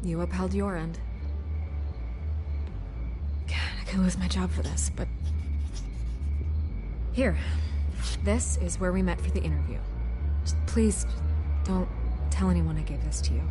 You upheld your end. God, I could lose my job for this, but... Here. This is where we met for the interview. Just please, don't tell anyone I gave this to you.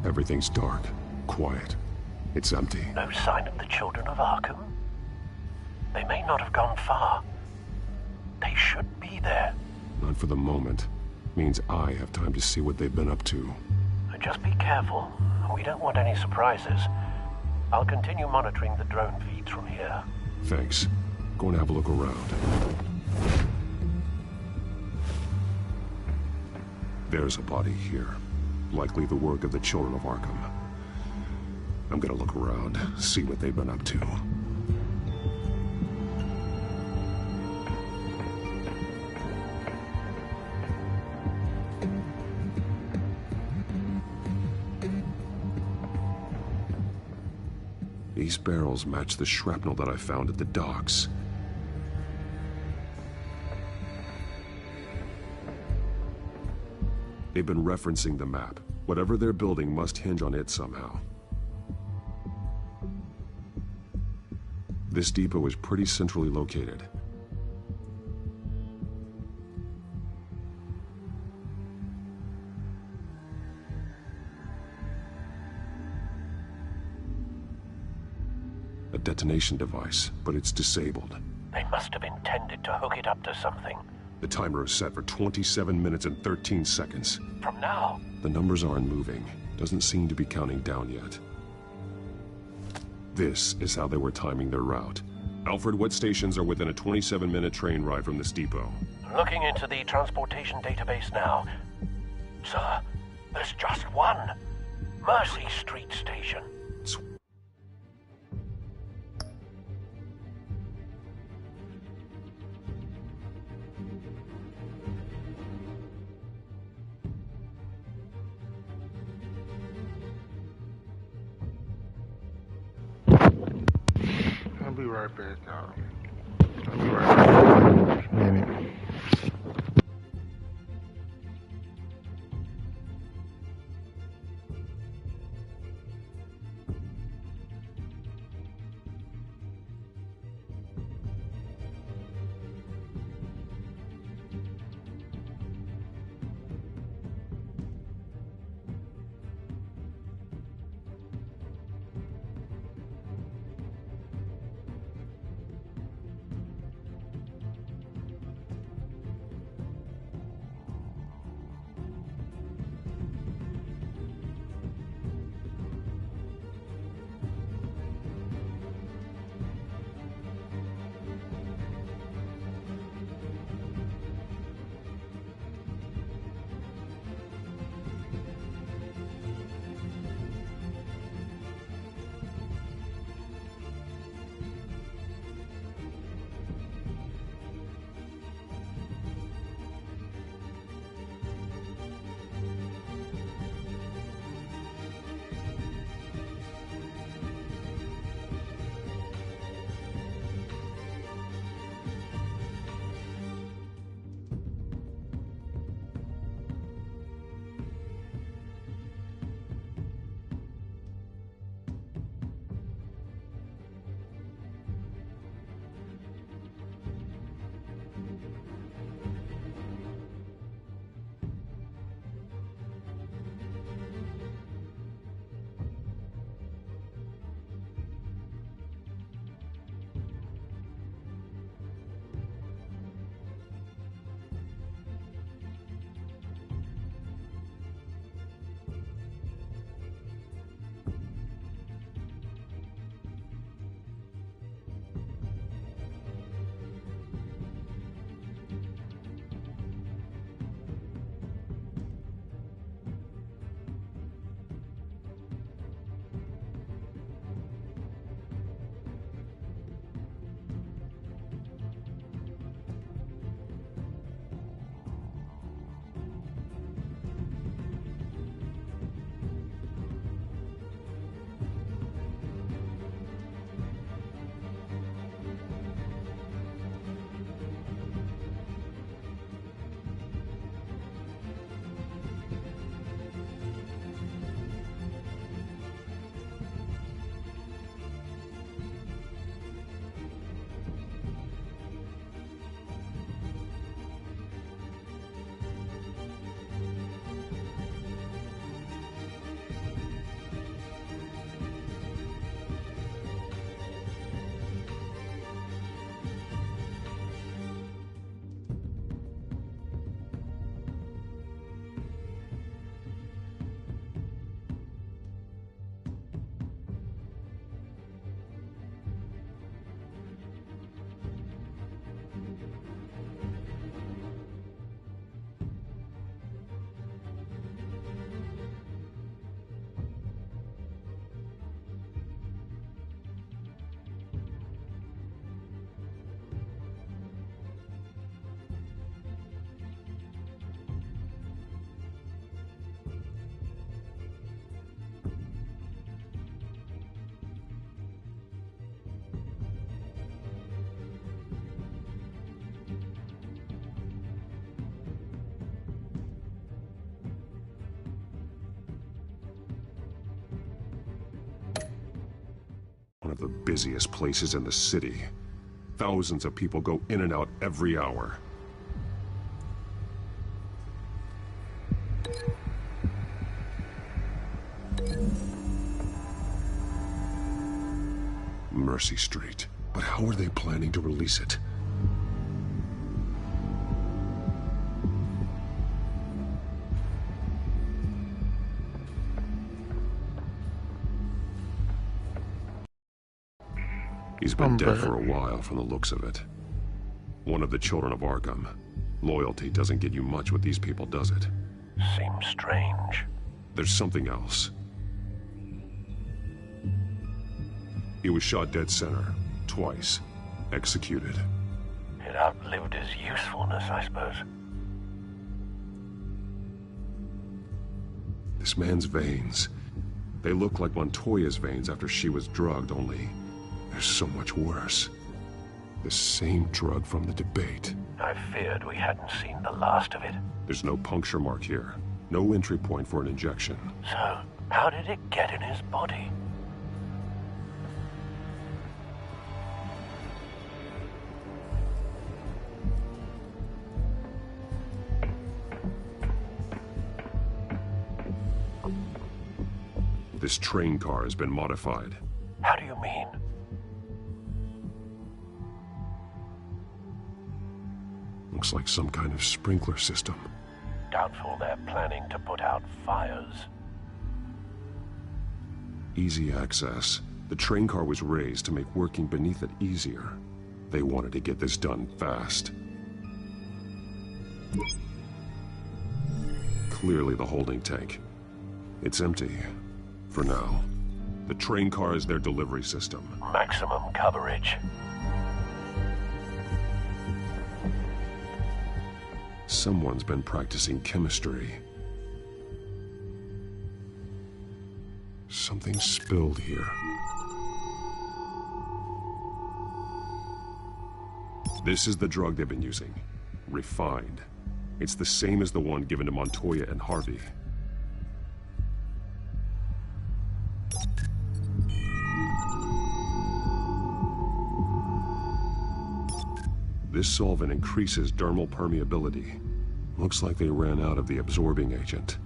Everything's dark, quiet. It's empty. No sign of the children of Arkham? They may not have gone far. They should be there. Not for the moment. Means I have time to see what they've been up to. Just be careful. We don't want any surprises. I'll continue monitoring the drone feeds from here. Thanks. Go and have a look around. There's a body here. Likely the work of the children of Arkham. I'm gonna look around, see what they've been up to. These barrels match the shrapnel that I found at the docks. They've been referencing the map. Whatever they're building must hinge on it somehow. This depot is pretty centrally located. A detonation device, but it's disabled. They must have intended to hook it up to something. The timer is set for 27 minutes and 13 seconds. From now? The numbers aren't moving. Doesn't seem to be counting down yet. This is how they were timing their route. Alfred, what stations are within a 27-minute train ride from this depot? Looking into the transportation database now. Sir, there's just one. Mercy Street Station. I'll be right back, y'all. I'll be right back in a minute. of the busiest places in the city. Thousands of people go in and out every hour. Mercy Street. But how are they planning to release it? He's been dead for a while from the looks of it. One of the children of Arkham. Loyalty doesn't get you much with these people, does it? Seems strange. There's something else. He was shot dead center, twice, executed. It outlived his usefulness, I suppose. This man's veins, they look like Montoya's veins after she was drugged, only they're so much worse. The same drug from the debate. I feared we hadn't seen the last of it. There's no puncture mark here. No entry point for an injection. So, how did it get in his body? This train car has been modified. How do you mean? Looks like some kind of sprinkler system. Doubtful they're planning to put out fires. Easy access. The train car was raised to make working beneath it easier. They wanted to get this done fast. Clearly the holding tank. It's empty. For now. The train car is their delivery system. Maximum coverage. Someone's been practicing chemistry. Something spilled here. This is the drug they've been using. Refined. It's the same as the one given to Montoya and Harvey. This solvent increases dermal permeability. Looks like they ran out of the absorbing agent.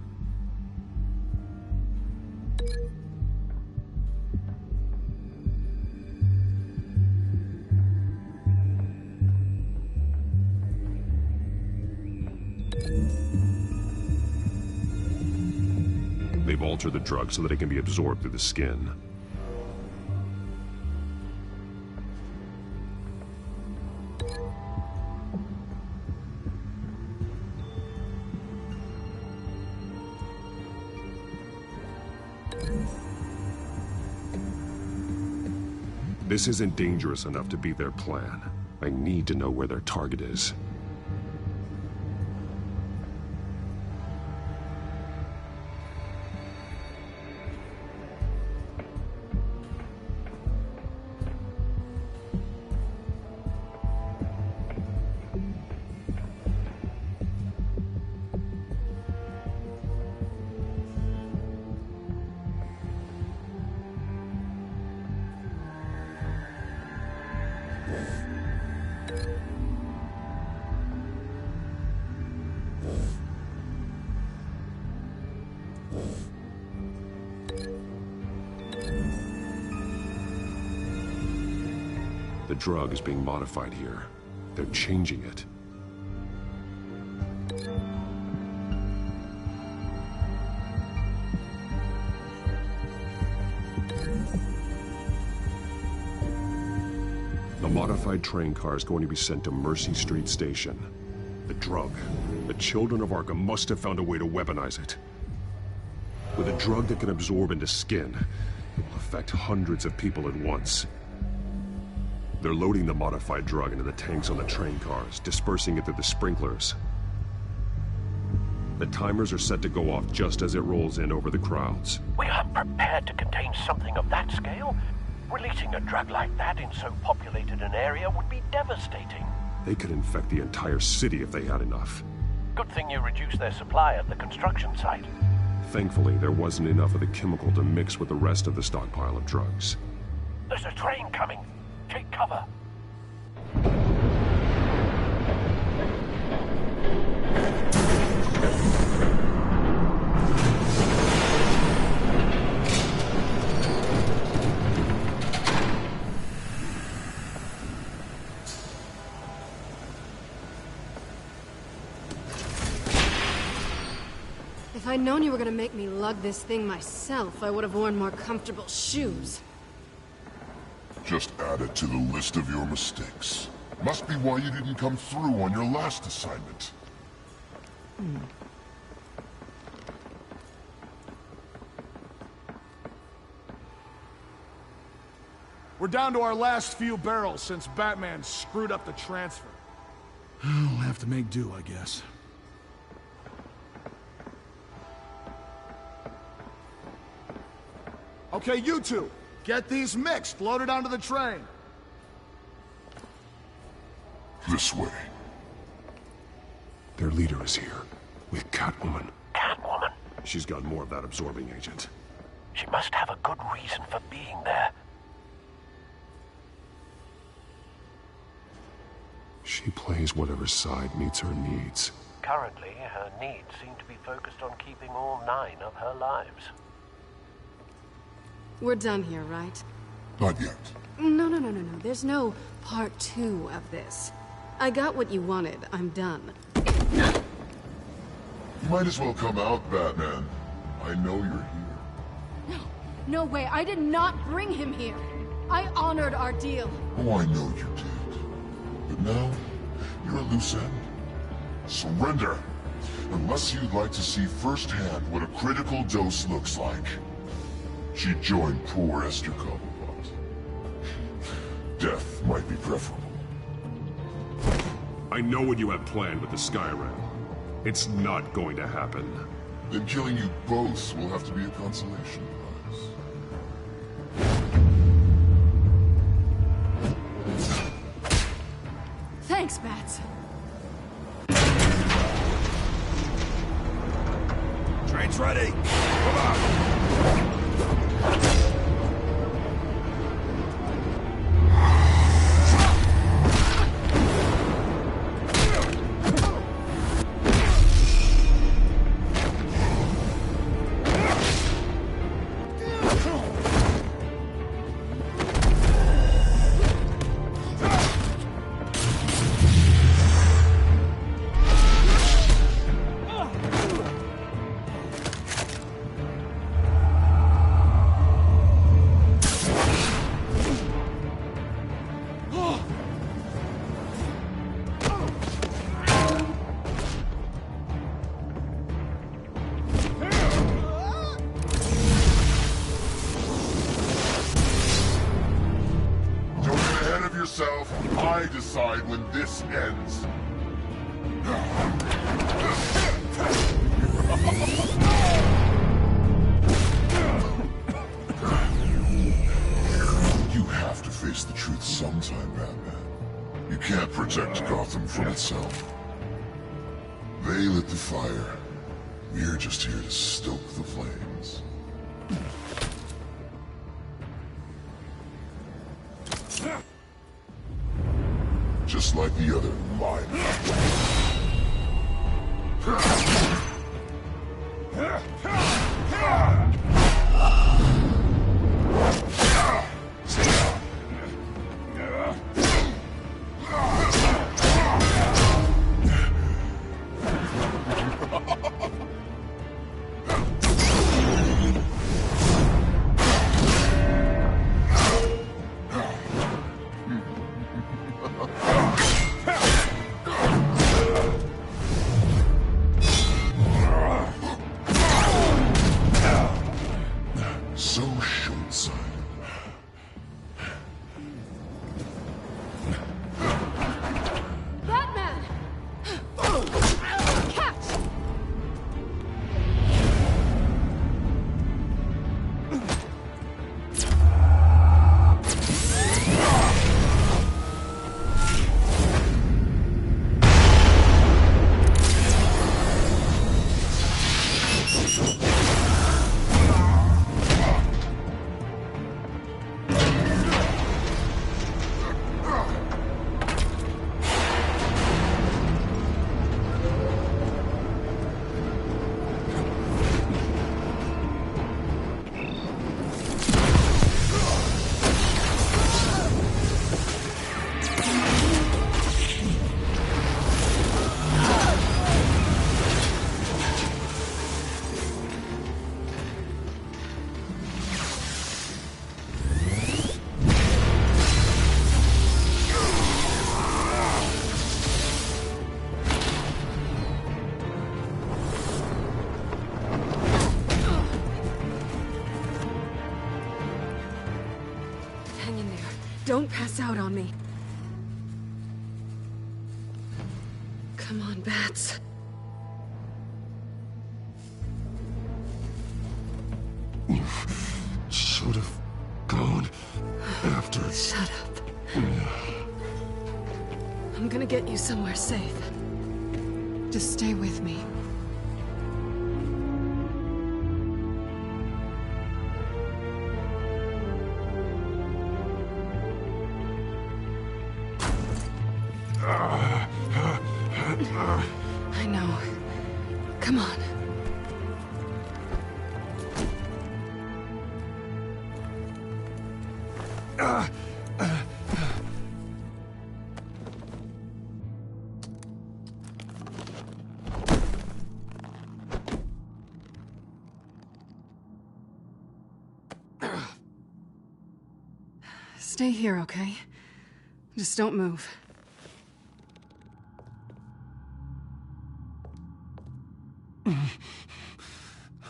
They've altered the drug so that it can be absorbed through the skin. This isn't dangerous enough to be their plan. I need to know where their target is. The drug is being modified here. They're changing it. The modified train car is going to be sent to Mercy Street Station. The drug. The children of Arkham must have found a way to weaponize it. With a drug that can absorb into skin, it will affect hundreds of people at once. They're loading the modified drug into the tanks on the train cars, dispersing it through the sprinklers. The timers are set to go off just as it rolls in over the crowds. We aren't prepared to contain something of that scale. Releasing a drug like that in so populated an area would be devastating. They could infect the entire city if they had enough. Good thing you reduced their supply at the construction site. Thankfully, there wasn't enough of the chemical to mix with the rest of the stockpile of drugs. There's a train coming. Take cover. If I'd known you were gonna make me lug this thing myself, I would have worn more comfortable shoes. Just add it to the list of your mistakes. Must be why you didn't come through on your last assignment. We're down to our last few barrels since Batman screwed up the transfer. We'll have to make do, I guess. Okay, you two, get these mixed, loaded onto the train. This way. Their leader is here, with Catwoman. Catwoman? She's got more of that absorbing agent. She must have a good reason for being there. She plays whatever side meets her needs. Currently, her needs seem to be focused on keeping all 9 of her lives. We're done here, right? Not yet. No. There's no part 2 of this. I got what you wanted. I'm done. You might as well come out, Batman. I know you're here. No way. I did not bring him here. I honored our deal. Oh, I know you did. But now, you're a loose end. Surrender! Unless you'd like to see firsthand what a critical dose looks like. She joined poor Esther Cobblepot. Death might be preferable. I know what you have planned with the Skyrim. It's not going to happen. Then killing you both will have to be a consolation prize. Thanks, Bats. Train's ready. Come on. I decide when this ends. You have to face the truth sometime, Batman. You can't protect Gotham from itself. They lit the fire. We're just here to stoke the flames. Just like the other miners. Don't pass out on me. Come on, Bats. You should have gone after... Shut up. I'm gonna get you somewhere safe. Just stay with me. I know. Come on. Stay here, okay? Just don't move.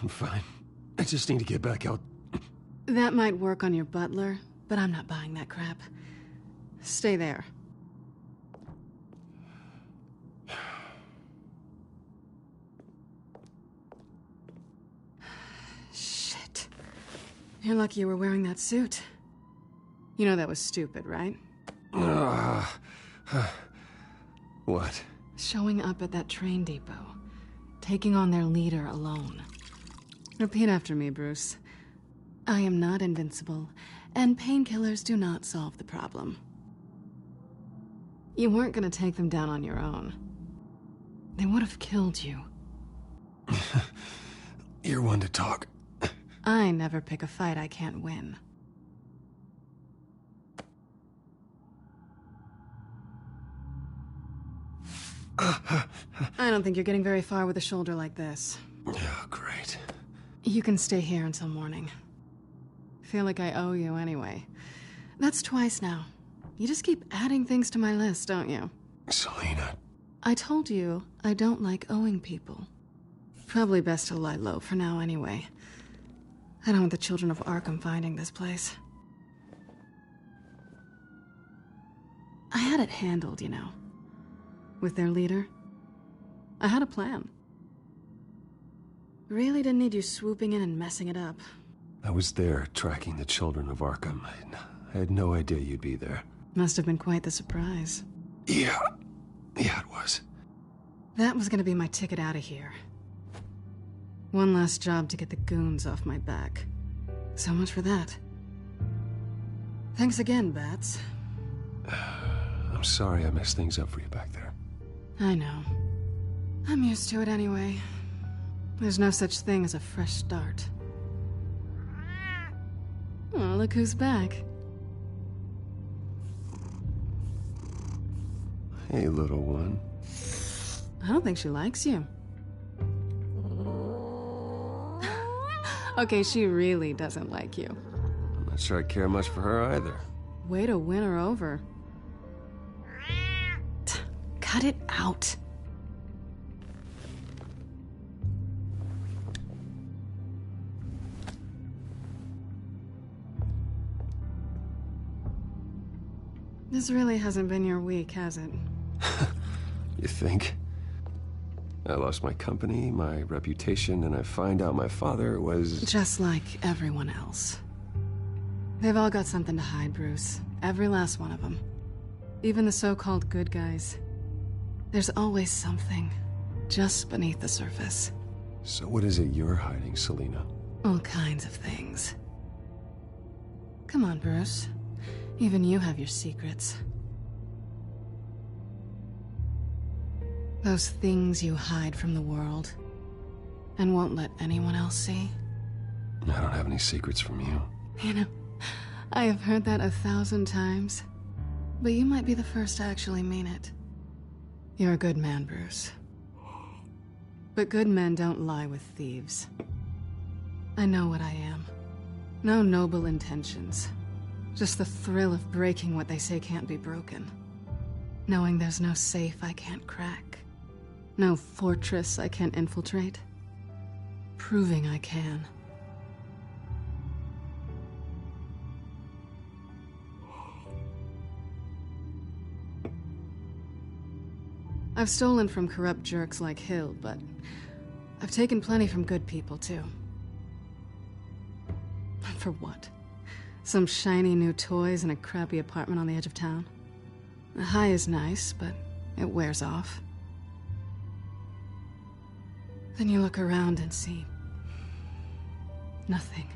I'm fine. I just need to get back out. That might work on your butler, but I'm not buying that crap. Stay there. Shit. You're lucky you were wearing that suit. You know that was stupid, right? What? Showing up at that train depot. Taking on their leader alone. Repeat after me, Bruce. I am not invincible, and painkillers do not solve the problem. You weren't gonna take them down on your own. They would have killed you. You're one to talk. I never pick a fight I can't win. I don't think you're getting very far with a shoulder like this. Oh, great. You can stay here until morning. Feel like I owe you anyway. That's twice now. You just keep adding things to my list, don't you? Selina. I told you I don't like owing people. Probably best to lie low for now anyway. I don't want the children of Arkham finding this place. I had it handled, you know. With their leader. I had a plan. Really didn't need you swooping in and messing it up. I was there tracking the children of Arkham. I had no idea you'd be there. Must have been quite the surprise. Yeah, it was. That was gonna be my ticket out of here. One last job to get the goons off my back. So much for that. Thanks again, Bats. I'm sorry I messed things up for you back there. I know. I'm used to it anyway. There's no such thing as a fresh start. Oh, look who's back. Hey, little one. I don't think she likes you. Okay, she really doesn't like you. I'm not sure I care much for her either. Way to win her over. Cut it out. This really hasn't been your week, has it? You think? I lost my company, my reputation, and I find out my father was... Just like everyone else. They've all got something to hide, Bruce. Every last one of them. Even the so-called good guys. There's always something, just beneath the surface. So what is it you're hiding, Selina? All kinds of things. Come on, Bruce. Even you have your secrets. Those things you hide from the world, and won't let anyone else see. I don't have any secrets from you. You know, I have heard that 1,000 times, but you might be the first to actually mean it. You're a good man, Bruce. But good men don't lie with thieves. I know what I am. No noble intentions. Just the thrill of breaking what they say can't be broken. Knowing there's no safe I can't crack. No fortress I can't infiltrate. Proving I can. I've stolen from corrupt jerks like Hill, but I've taken plenty from good people, too. For what? Some shiny new toys and a crappy apartment on the edge of town? The high is nice, but it wears off. Then you look around and see nothing.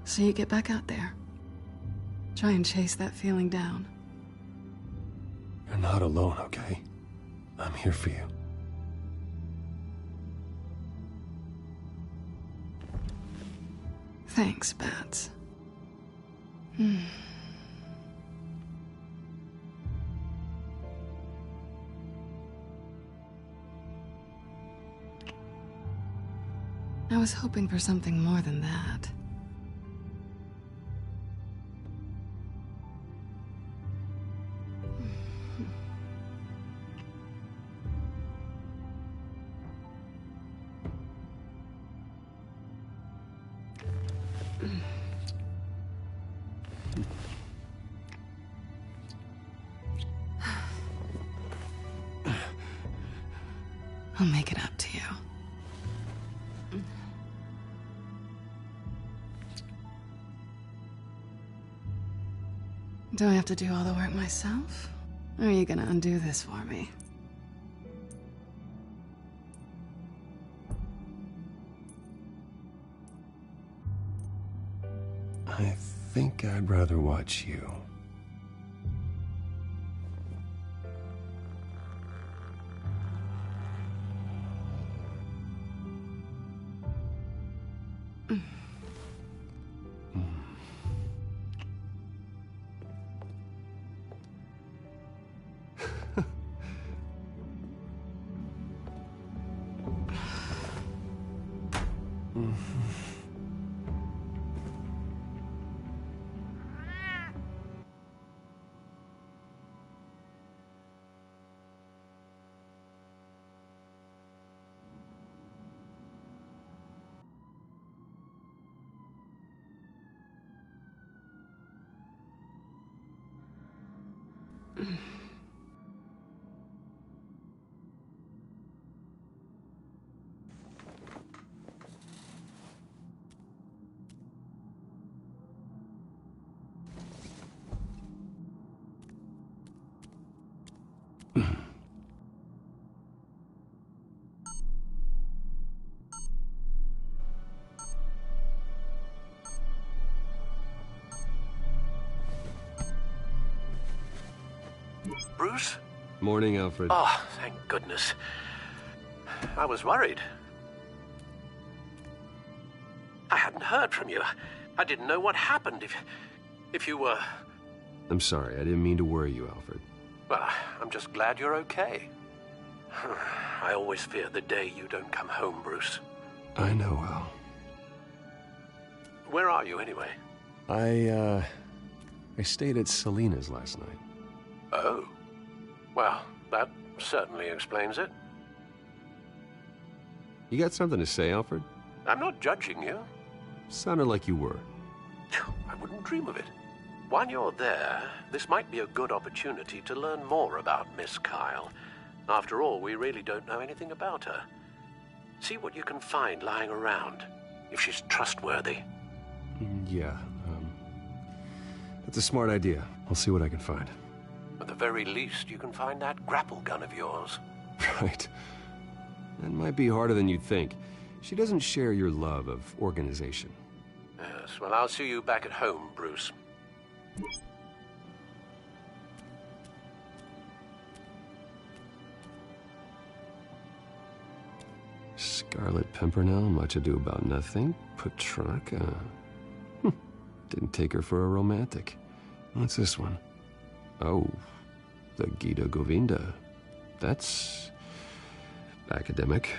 So you get back out there. Try and chase that feeling down. You're not alone, okay? I'm here for you. Thanks, Bats. I was hoping for something more than that. I'll make it up to you. Do I have to do all the work myself? Or are you gonna undo this for me? I think I'd rather watch you. Bruce? Morning, Alfred. Oh, thank goodness. I was worried. I hadn't heard from you. I didn't know what happened if you were... I'm sorry, I didn't mean to worry you, Alfred. Well, I'm just glad you're okay. I always fear the day you don't come home, Bruce. I know, Al. Where are you, anyway? I stayed at Selena's last night. Oh. Well, that certainly explains it. You got something to say, Alfred? I'm not judging you. Sounded like you were. I wouldn't dream of it. While you're there, this might be a good opportunity to learn more about Miss Kyle. After all, we really don't know anything about her. See what you can find lying around, if she's trustworthy. Yeah, that's a smart idea. I'll see what I can find. At the very least, you can find that grapple gun of yours. Right. That might be harder than you'd think. She doesn't share your love of organization. Yes, well, I'll see you back at home, Bruce. Scarlet Pimpernel, much ado about nothing. Petrarca. Didn't take her for a romantic. What's this one? Oh, the Gita Govinda. That's academic.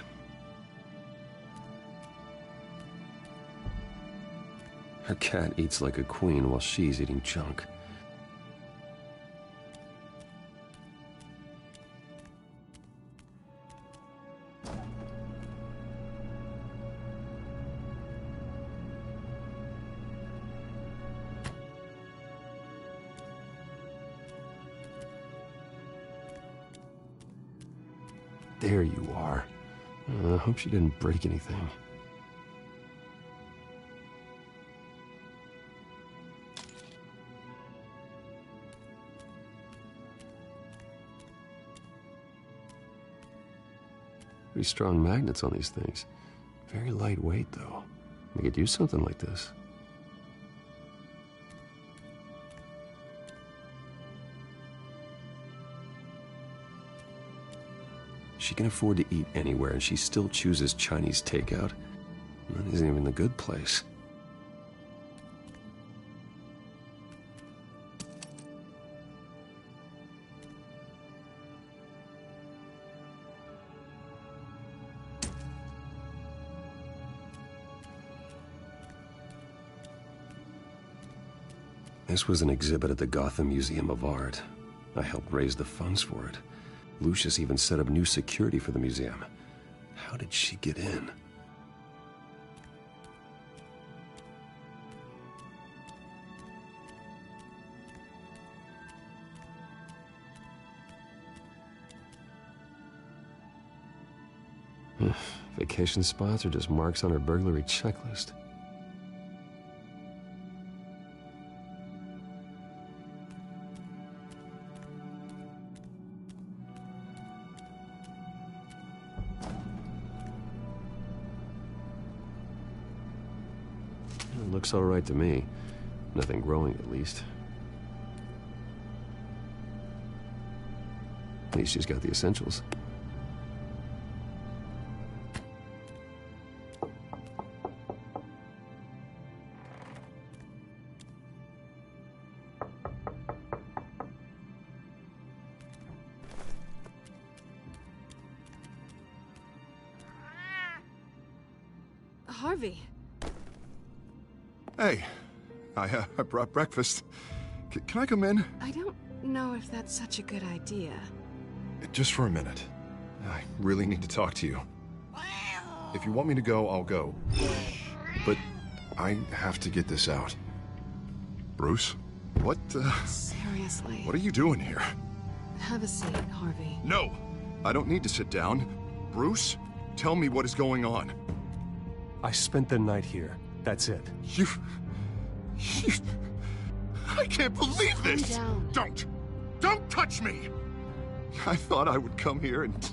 Her cat eats like a queen while she's eating junk. There you are. I hope she didn't break anything. Pretty strong magnets on these things. Very lightweight, though. They could use something like this. She can afford to eat anywhere, and she still chooses Chinese takeout. That isn't even the good place. This was an exhibit at the Gotham Museum of Art. I helped raise the funds for it. Lucius even set up new security for the museum. How did she get in? Vacation spots are just marks on her burglary checklist. Looks all right to me. Nothing growing, at least. At least she's got the essentials. Harvey. Hey, I brought breakfast. Can I come in? I don't know if that's such a good idea. Just for a minute. I really need to talk to you. If you want me to go, I'll go. But I have to get this out. Bruce? What, Seriously. What are you doing here? Have a seat, Harvey. No! I don't need to sit down. Bruce, tell me what is going on. I spent the night here. That's it. You... I can't believe this! Calm down. Don't touch me! I thought I would come here and...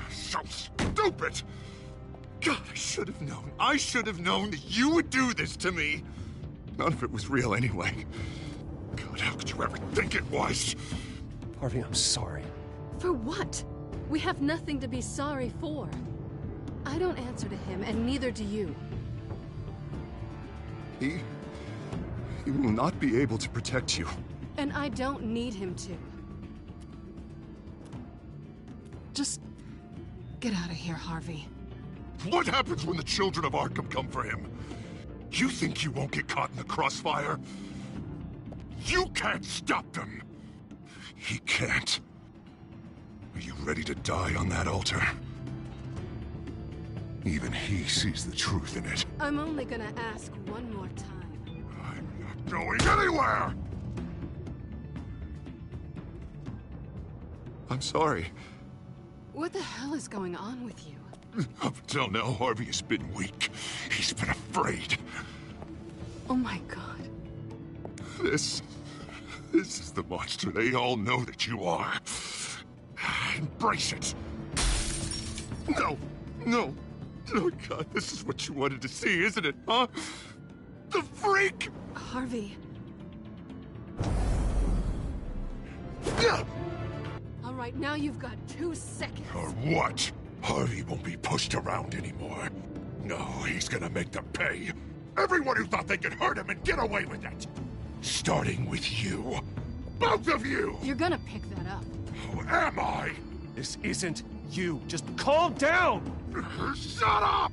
So stupid! God, I should have known. I should have known that you would do this to me. None of it was real anyway. God, how could you ever think it was? Harvey, I'm sorry. For what? We have nothing to be sorry for. I don't answer to him, and neither do you. He will not be able to protect you. And I don't need him to. Just get out of here, Harvey. What happens when the children of Arkham come for him? You think you won't get caught in the crossfire? You can't stop them. He can't. Are you ready to die on that altar? Even he sees the truth in it. I'm only gonna ask one more time. I'm not going anywhere! I'm sorry. What the hell is going on with you? Up until now, Harvey has been weak. He's been afraid. Oh my God. This is the monster they all know that you are. Embrace it. No. Oh, God, this is what you wanted to see, isn't it, huh? The freak! Harvey. All right, now you've got 2 seconds. Or what? Harvey won't be pushed around anymore. No, he's gonna make them pay. Everyone who thought they could hurt him and get away with it. Starting with you. Both of you! You're gonna pick that up. Who am I? This isn't you. Just calm down! Shut up!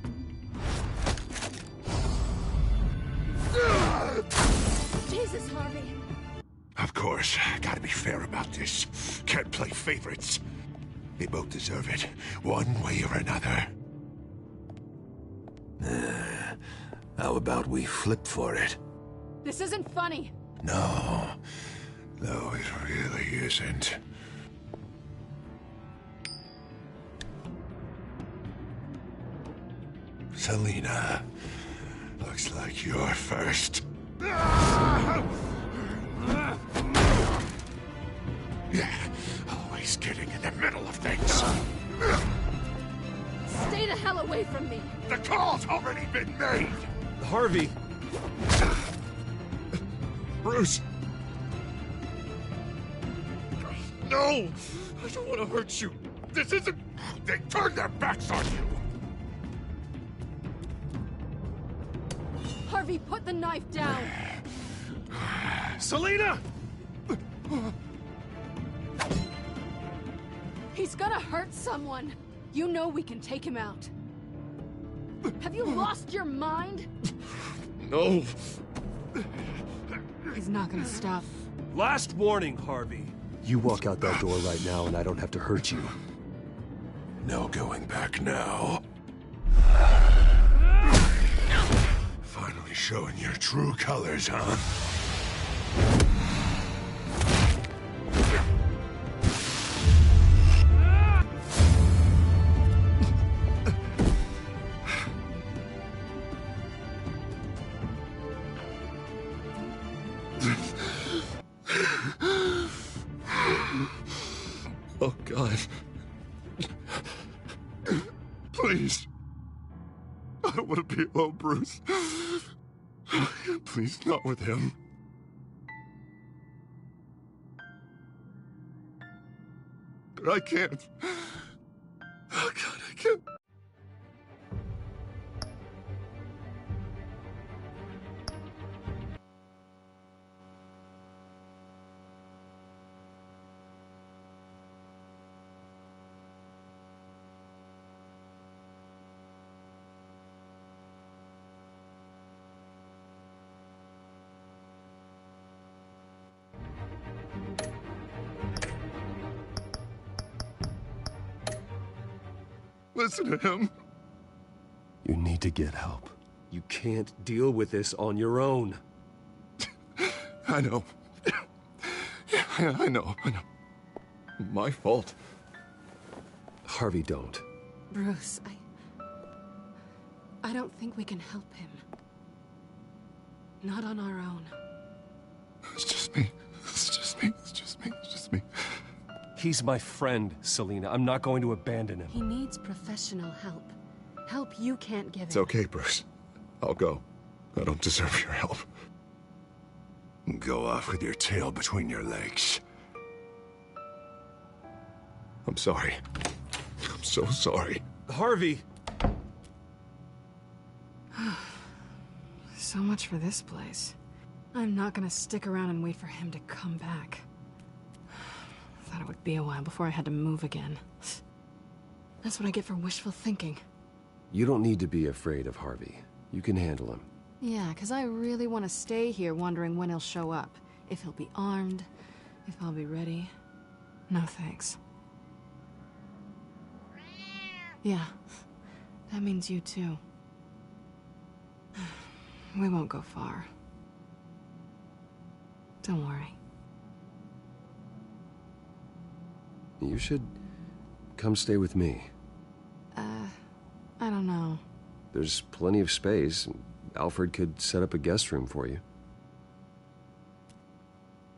Jesus, Harvey. Of course, gotta be fair about this. Can't play favorites. They both deserve it, one way or another. How about we flip for it? This isn't funny. No, it really isn't. Selina, looks like you're first. Always getting in the middle of things. Stay the hell away from me! The call's already been made! Harvey! Bruce! No! I don't want to hurt you. This isn't... They turned their backs on you! Harvey, put the knife down! Selina! He's gonna hurt someone! You know we can take him out. Have you lost your mind? No! He's not gonna stop. Last warning, Harvey. You walk out that door right now and I don't have to hurt you. No going back now. Finally showing your true colors, huh? Oh, God. Please. I don't want to be alone, Bruce. Please, not with him. But I can't. Oh, God, I can't. Listen to him. You need to get help. You can't deal with this on your own. I know. Yeah, I know. My fault. Harvey, don't. Bruce, I don't think we can help him. Not on our own. It's just me. It's just me. It's just me. It's just me. He's my friend, Selina. I'm not going to abandon him. He needs professional help. Help you can't give him. It's okay, Bruce. I'll go. I don't deserve your help. Go off with your tail between your legs. I'm sorry. I'm so sorry. Harvey! So much for this place. I'm not gonna stick around and wait for him to come back. Thought it would be a while before I had to move again. That's what I get for wishful thinking. You don't need to be afraid of Harvey. You can handle him. Yeah, because I really want to stay here wondering when he'll show up. If he'll be armed, if I'll be ready. No thanks. Yeah, that means you too. We won't go far. Don't worry. You should come stay with me. I don't know. There's plenty of space. Alfred could set up a guest room for you.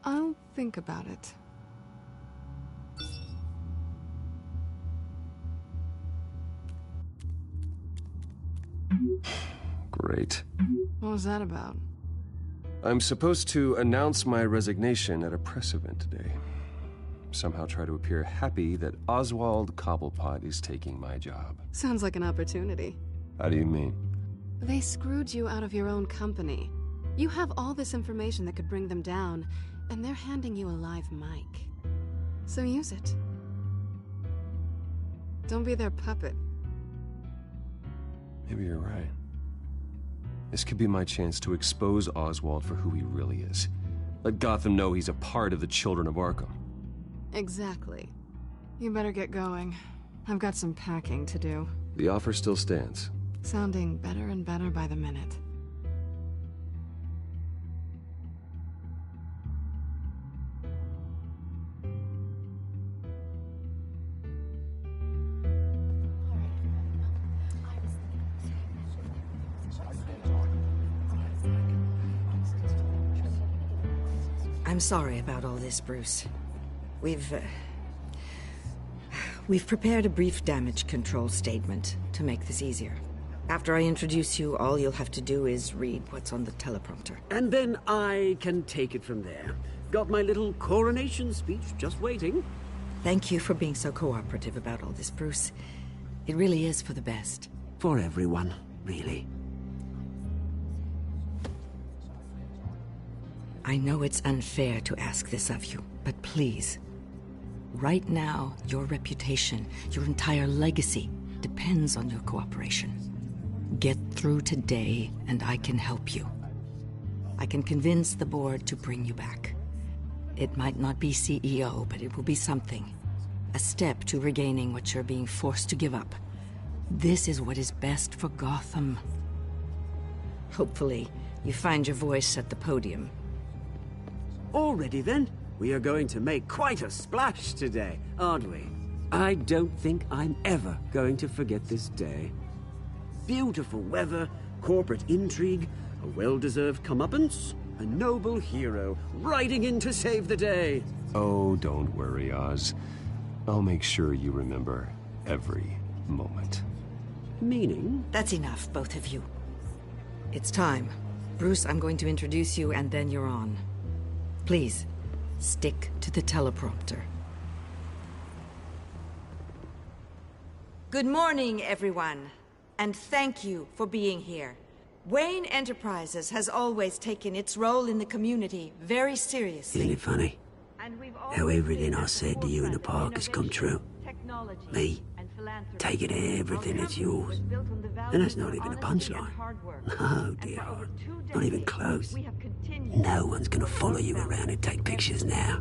I'll think about it. Great. What was that about? I'm supposed to announce my resignation at a press event today. Somehow try to appear happy that Oswald Cobblepot is taking my job. Sounds like an opportunity. How do you mean? They screwed you out of your own company. You have all this information that could bring them down, and they're handing you a live mic. So use it. Don't be their puppet. Maybe you're right. This could be my chance to expose Oswald for who he really is. Let Gotham know he's a part of the Children of Arkham. Exactly. You better get going. I've got some packing to do. The offer still stands. Sounding better and better by the minute. I'm sorry about all this, Bruce. We've prepared a brief damage control statement to make this easier. After I introduce you, all you'll have to do is read what's on the teleprompter. And then I can take it from there. Got my little coronation speech just waiting. Thank you for being so cooperative about all this, Bruce. It really is for the best. For everyone, really. I know it's unfair to ask this of you, but please. Right now, your reputation, your entire legacy, depends on your cooperation. Get through today, and I can help you. I can convince the board to bring you back. It might not be CEO, but it will be something. A step to regaining what you're being forced to give up. This is what is best for Gotham. Hopefully, you find your voice at the podium. Already then? We are going to make quite a splash today, aren't we? I don't think I'm ever going to forget this day. Beautiful weather, corporate intrigue, a well-deserved comeuppance, a noble hero riding in to save the day. Oh, don't worry, Oz. I'll make sure you remember every moment. Meaning? That's enough, both of you. It's time. Bruce, I'm going to introduce you, and then you're on. Please, stick to the teleprompter. Good morning, everyone. And thank you for being here. Wayne Enterprises has always taken its role in the community very seriously. Isn't it funny? How everything I said to you in the park has come true. Me, taking everything that's yours. And that's not even a punchline. No, dear. Not even close. No one's gonna follow you around and take pictures now.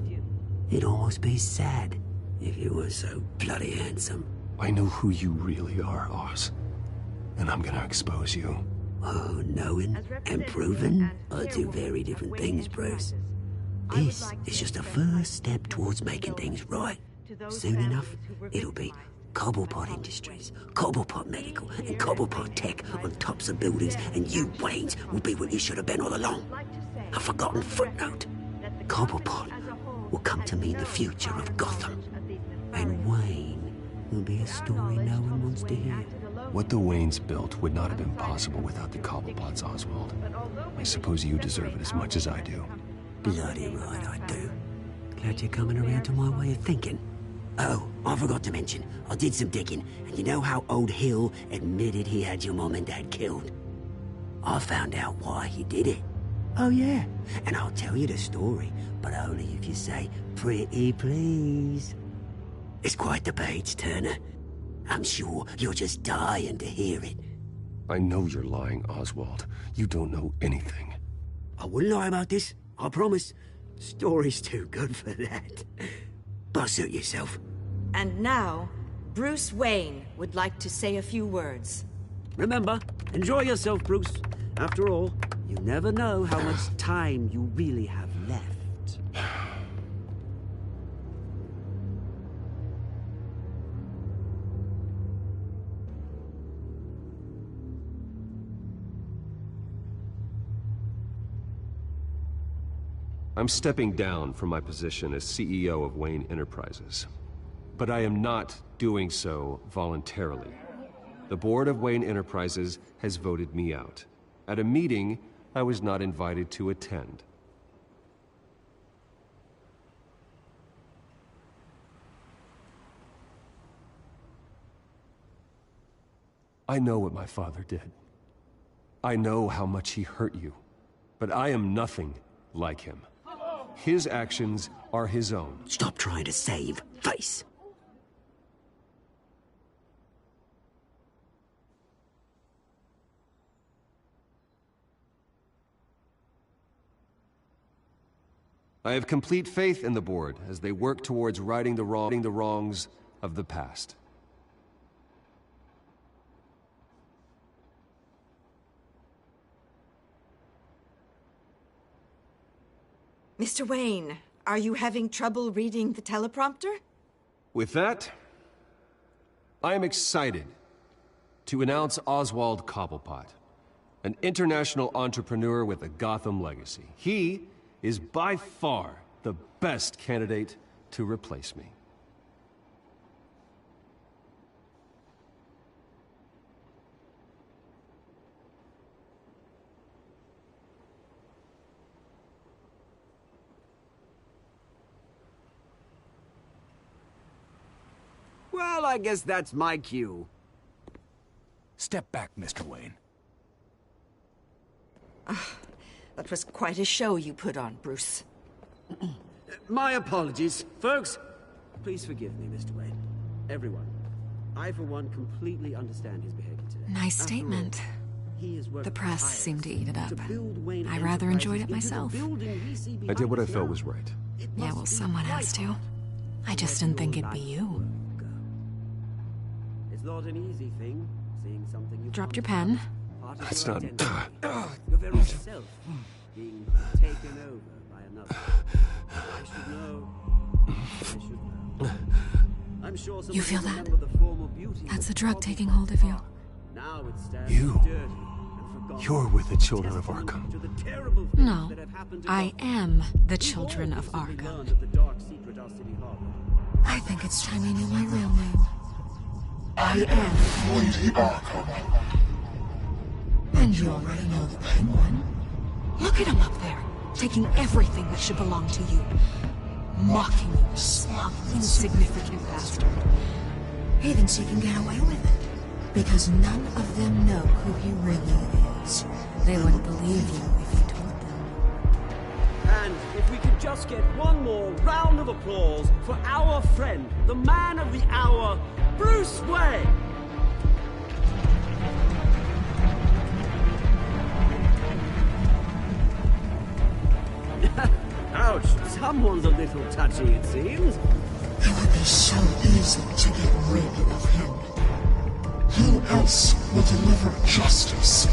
It'd almost be sad if you were so bloody handsome. I know who you really are, Oz. And I'm gonna expose you. Oh, knowing and proving are two very different things, Bruce. This is just a first step towards making things right. Soon enough, it'll be Cobblepot Industries, Cobblepot Medical, and Cobblepot Tech on tops of buildings, and you, Waynes, will be what you should have been all along. A forgotten footnote. Cobblepot will come to mean the future of Gotham. And Wayne will be a story no one wants to hear. What the Waynes built would not have been possible without the Cobblepots, Oswald. I suppose you deserve it as much as I do. Bloody right I do. Glad you're coming around to my way of thinking. Oh, I forgot to mention, I did some digging, and you know how old Hill admitted he had your mom and dad killed? I found out why he did it. Oh yeah, and I'll tell you the story, but only if you say, pretty please. It's quite the page, Turner. I'm sure you're just dying to hear it. I know you're lying, Oswald. You don't know anything. I wouldn't lie about this, I promise. Story's too good for that. But suit yourself. And now, Bruce Wayne would like to say a few words. Remember, enjoy yourself, Bruce. After all, you never know how much time you really have left. I'm stepping down from my position as CEO of Wayne Enterprises. But I am not doing so voluntarily. The board of Wayne Enterprises has voted me out. At a meeting I was not invited to attend. I know what my father did. I know how much he hurt you. But I am nothing like him. His actions are his own. Stop trying to save face. I have complete faith in the board as they work towards righting the wrongs of the past. Mr. Wayne, are you having trouble reading the teleprompter? With that, I am excited to announce Oswald Cobblepot, an international entrepreneur with a Gotham legacy. He is by far the best candidate to replace me. Well, I guess that's my cue. Step back, Mr. Wayne. That was quite a show you put on, Bruce. My apologies. Folks, please forgive me, Mr. Wayne. Everyone. I, for one, completely understand his behavior today. Nice statement. The press seemed to eat it up. I rather enjoyed it myself. I did what I felt was right. Yeah, well, someone has to. I just didn't think it'd be you. It's not an easy thing, seeing something you Dropped your pen. That's not... Your very self being taken over by another. I should know. I should know. I'm sure You feel that? The form of beauty That's the drug taking hold of you. now it stands You. dirty and forgotten. You're with the children of Arkham. To the terrible things No, that have happened to I Gotham. am the We've children all of recently Arkham. learned of the dark secret our city harbored. I think it's time you knew my real name. I am Lady Arkham. And you already know the Penguin. Look at him up there, taking everything that should belong to you. Mocking you, smug, insignificant bastard. He thinks he can get away with it. Because none of them know who he really is. They wouldn't believe you if you told them. And if we could just get one more round of applause for our friend, the man of the hour, Bruce Wayne! Ouch, someone's a little touchy, it seems. It would be so easy to get rid of him. Who else will deliver justice?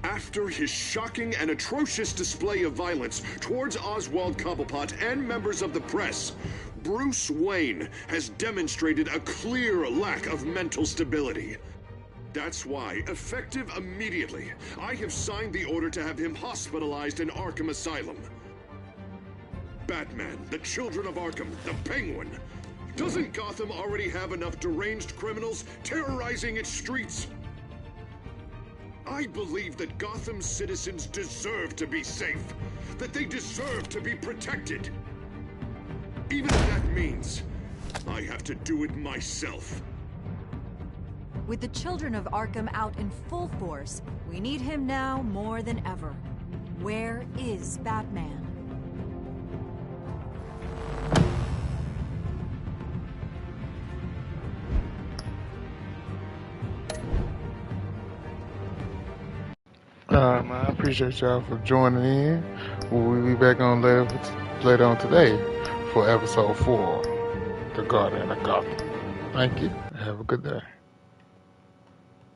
After his shocking and atrocious display of violence towards Oswald Cobblepot and members of the press, Bruce Wayne has demonstrated a clear lack of mental stability. That's why, effective immediately, I have signed the order to have him hospitalized in Arkham Asylum. Batman, the Children of Arkham, the Penguin. Doesn't Gotham already have enough deranged criminals terrorizing its streets? I believe that Gotham's citizens deserve to be safe, that they deserve to be protected. Even if that means I have to do it myself. With the Children of Arkham out in full force, we need him now more than ever. Where is Batman? I appreciate y'all for joining in. We'll be back on later on today for episode 4, The Guardian of Gotham. Thank you. Have a good day.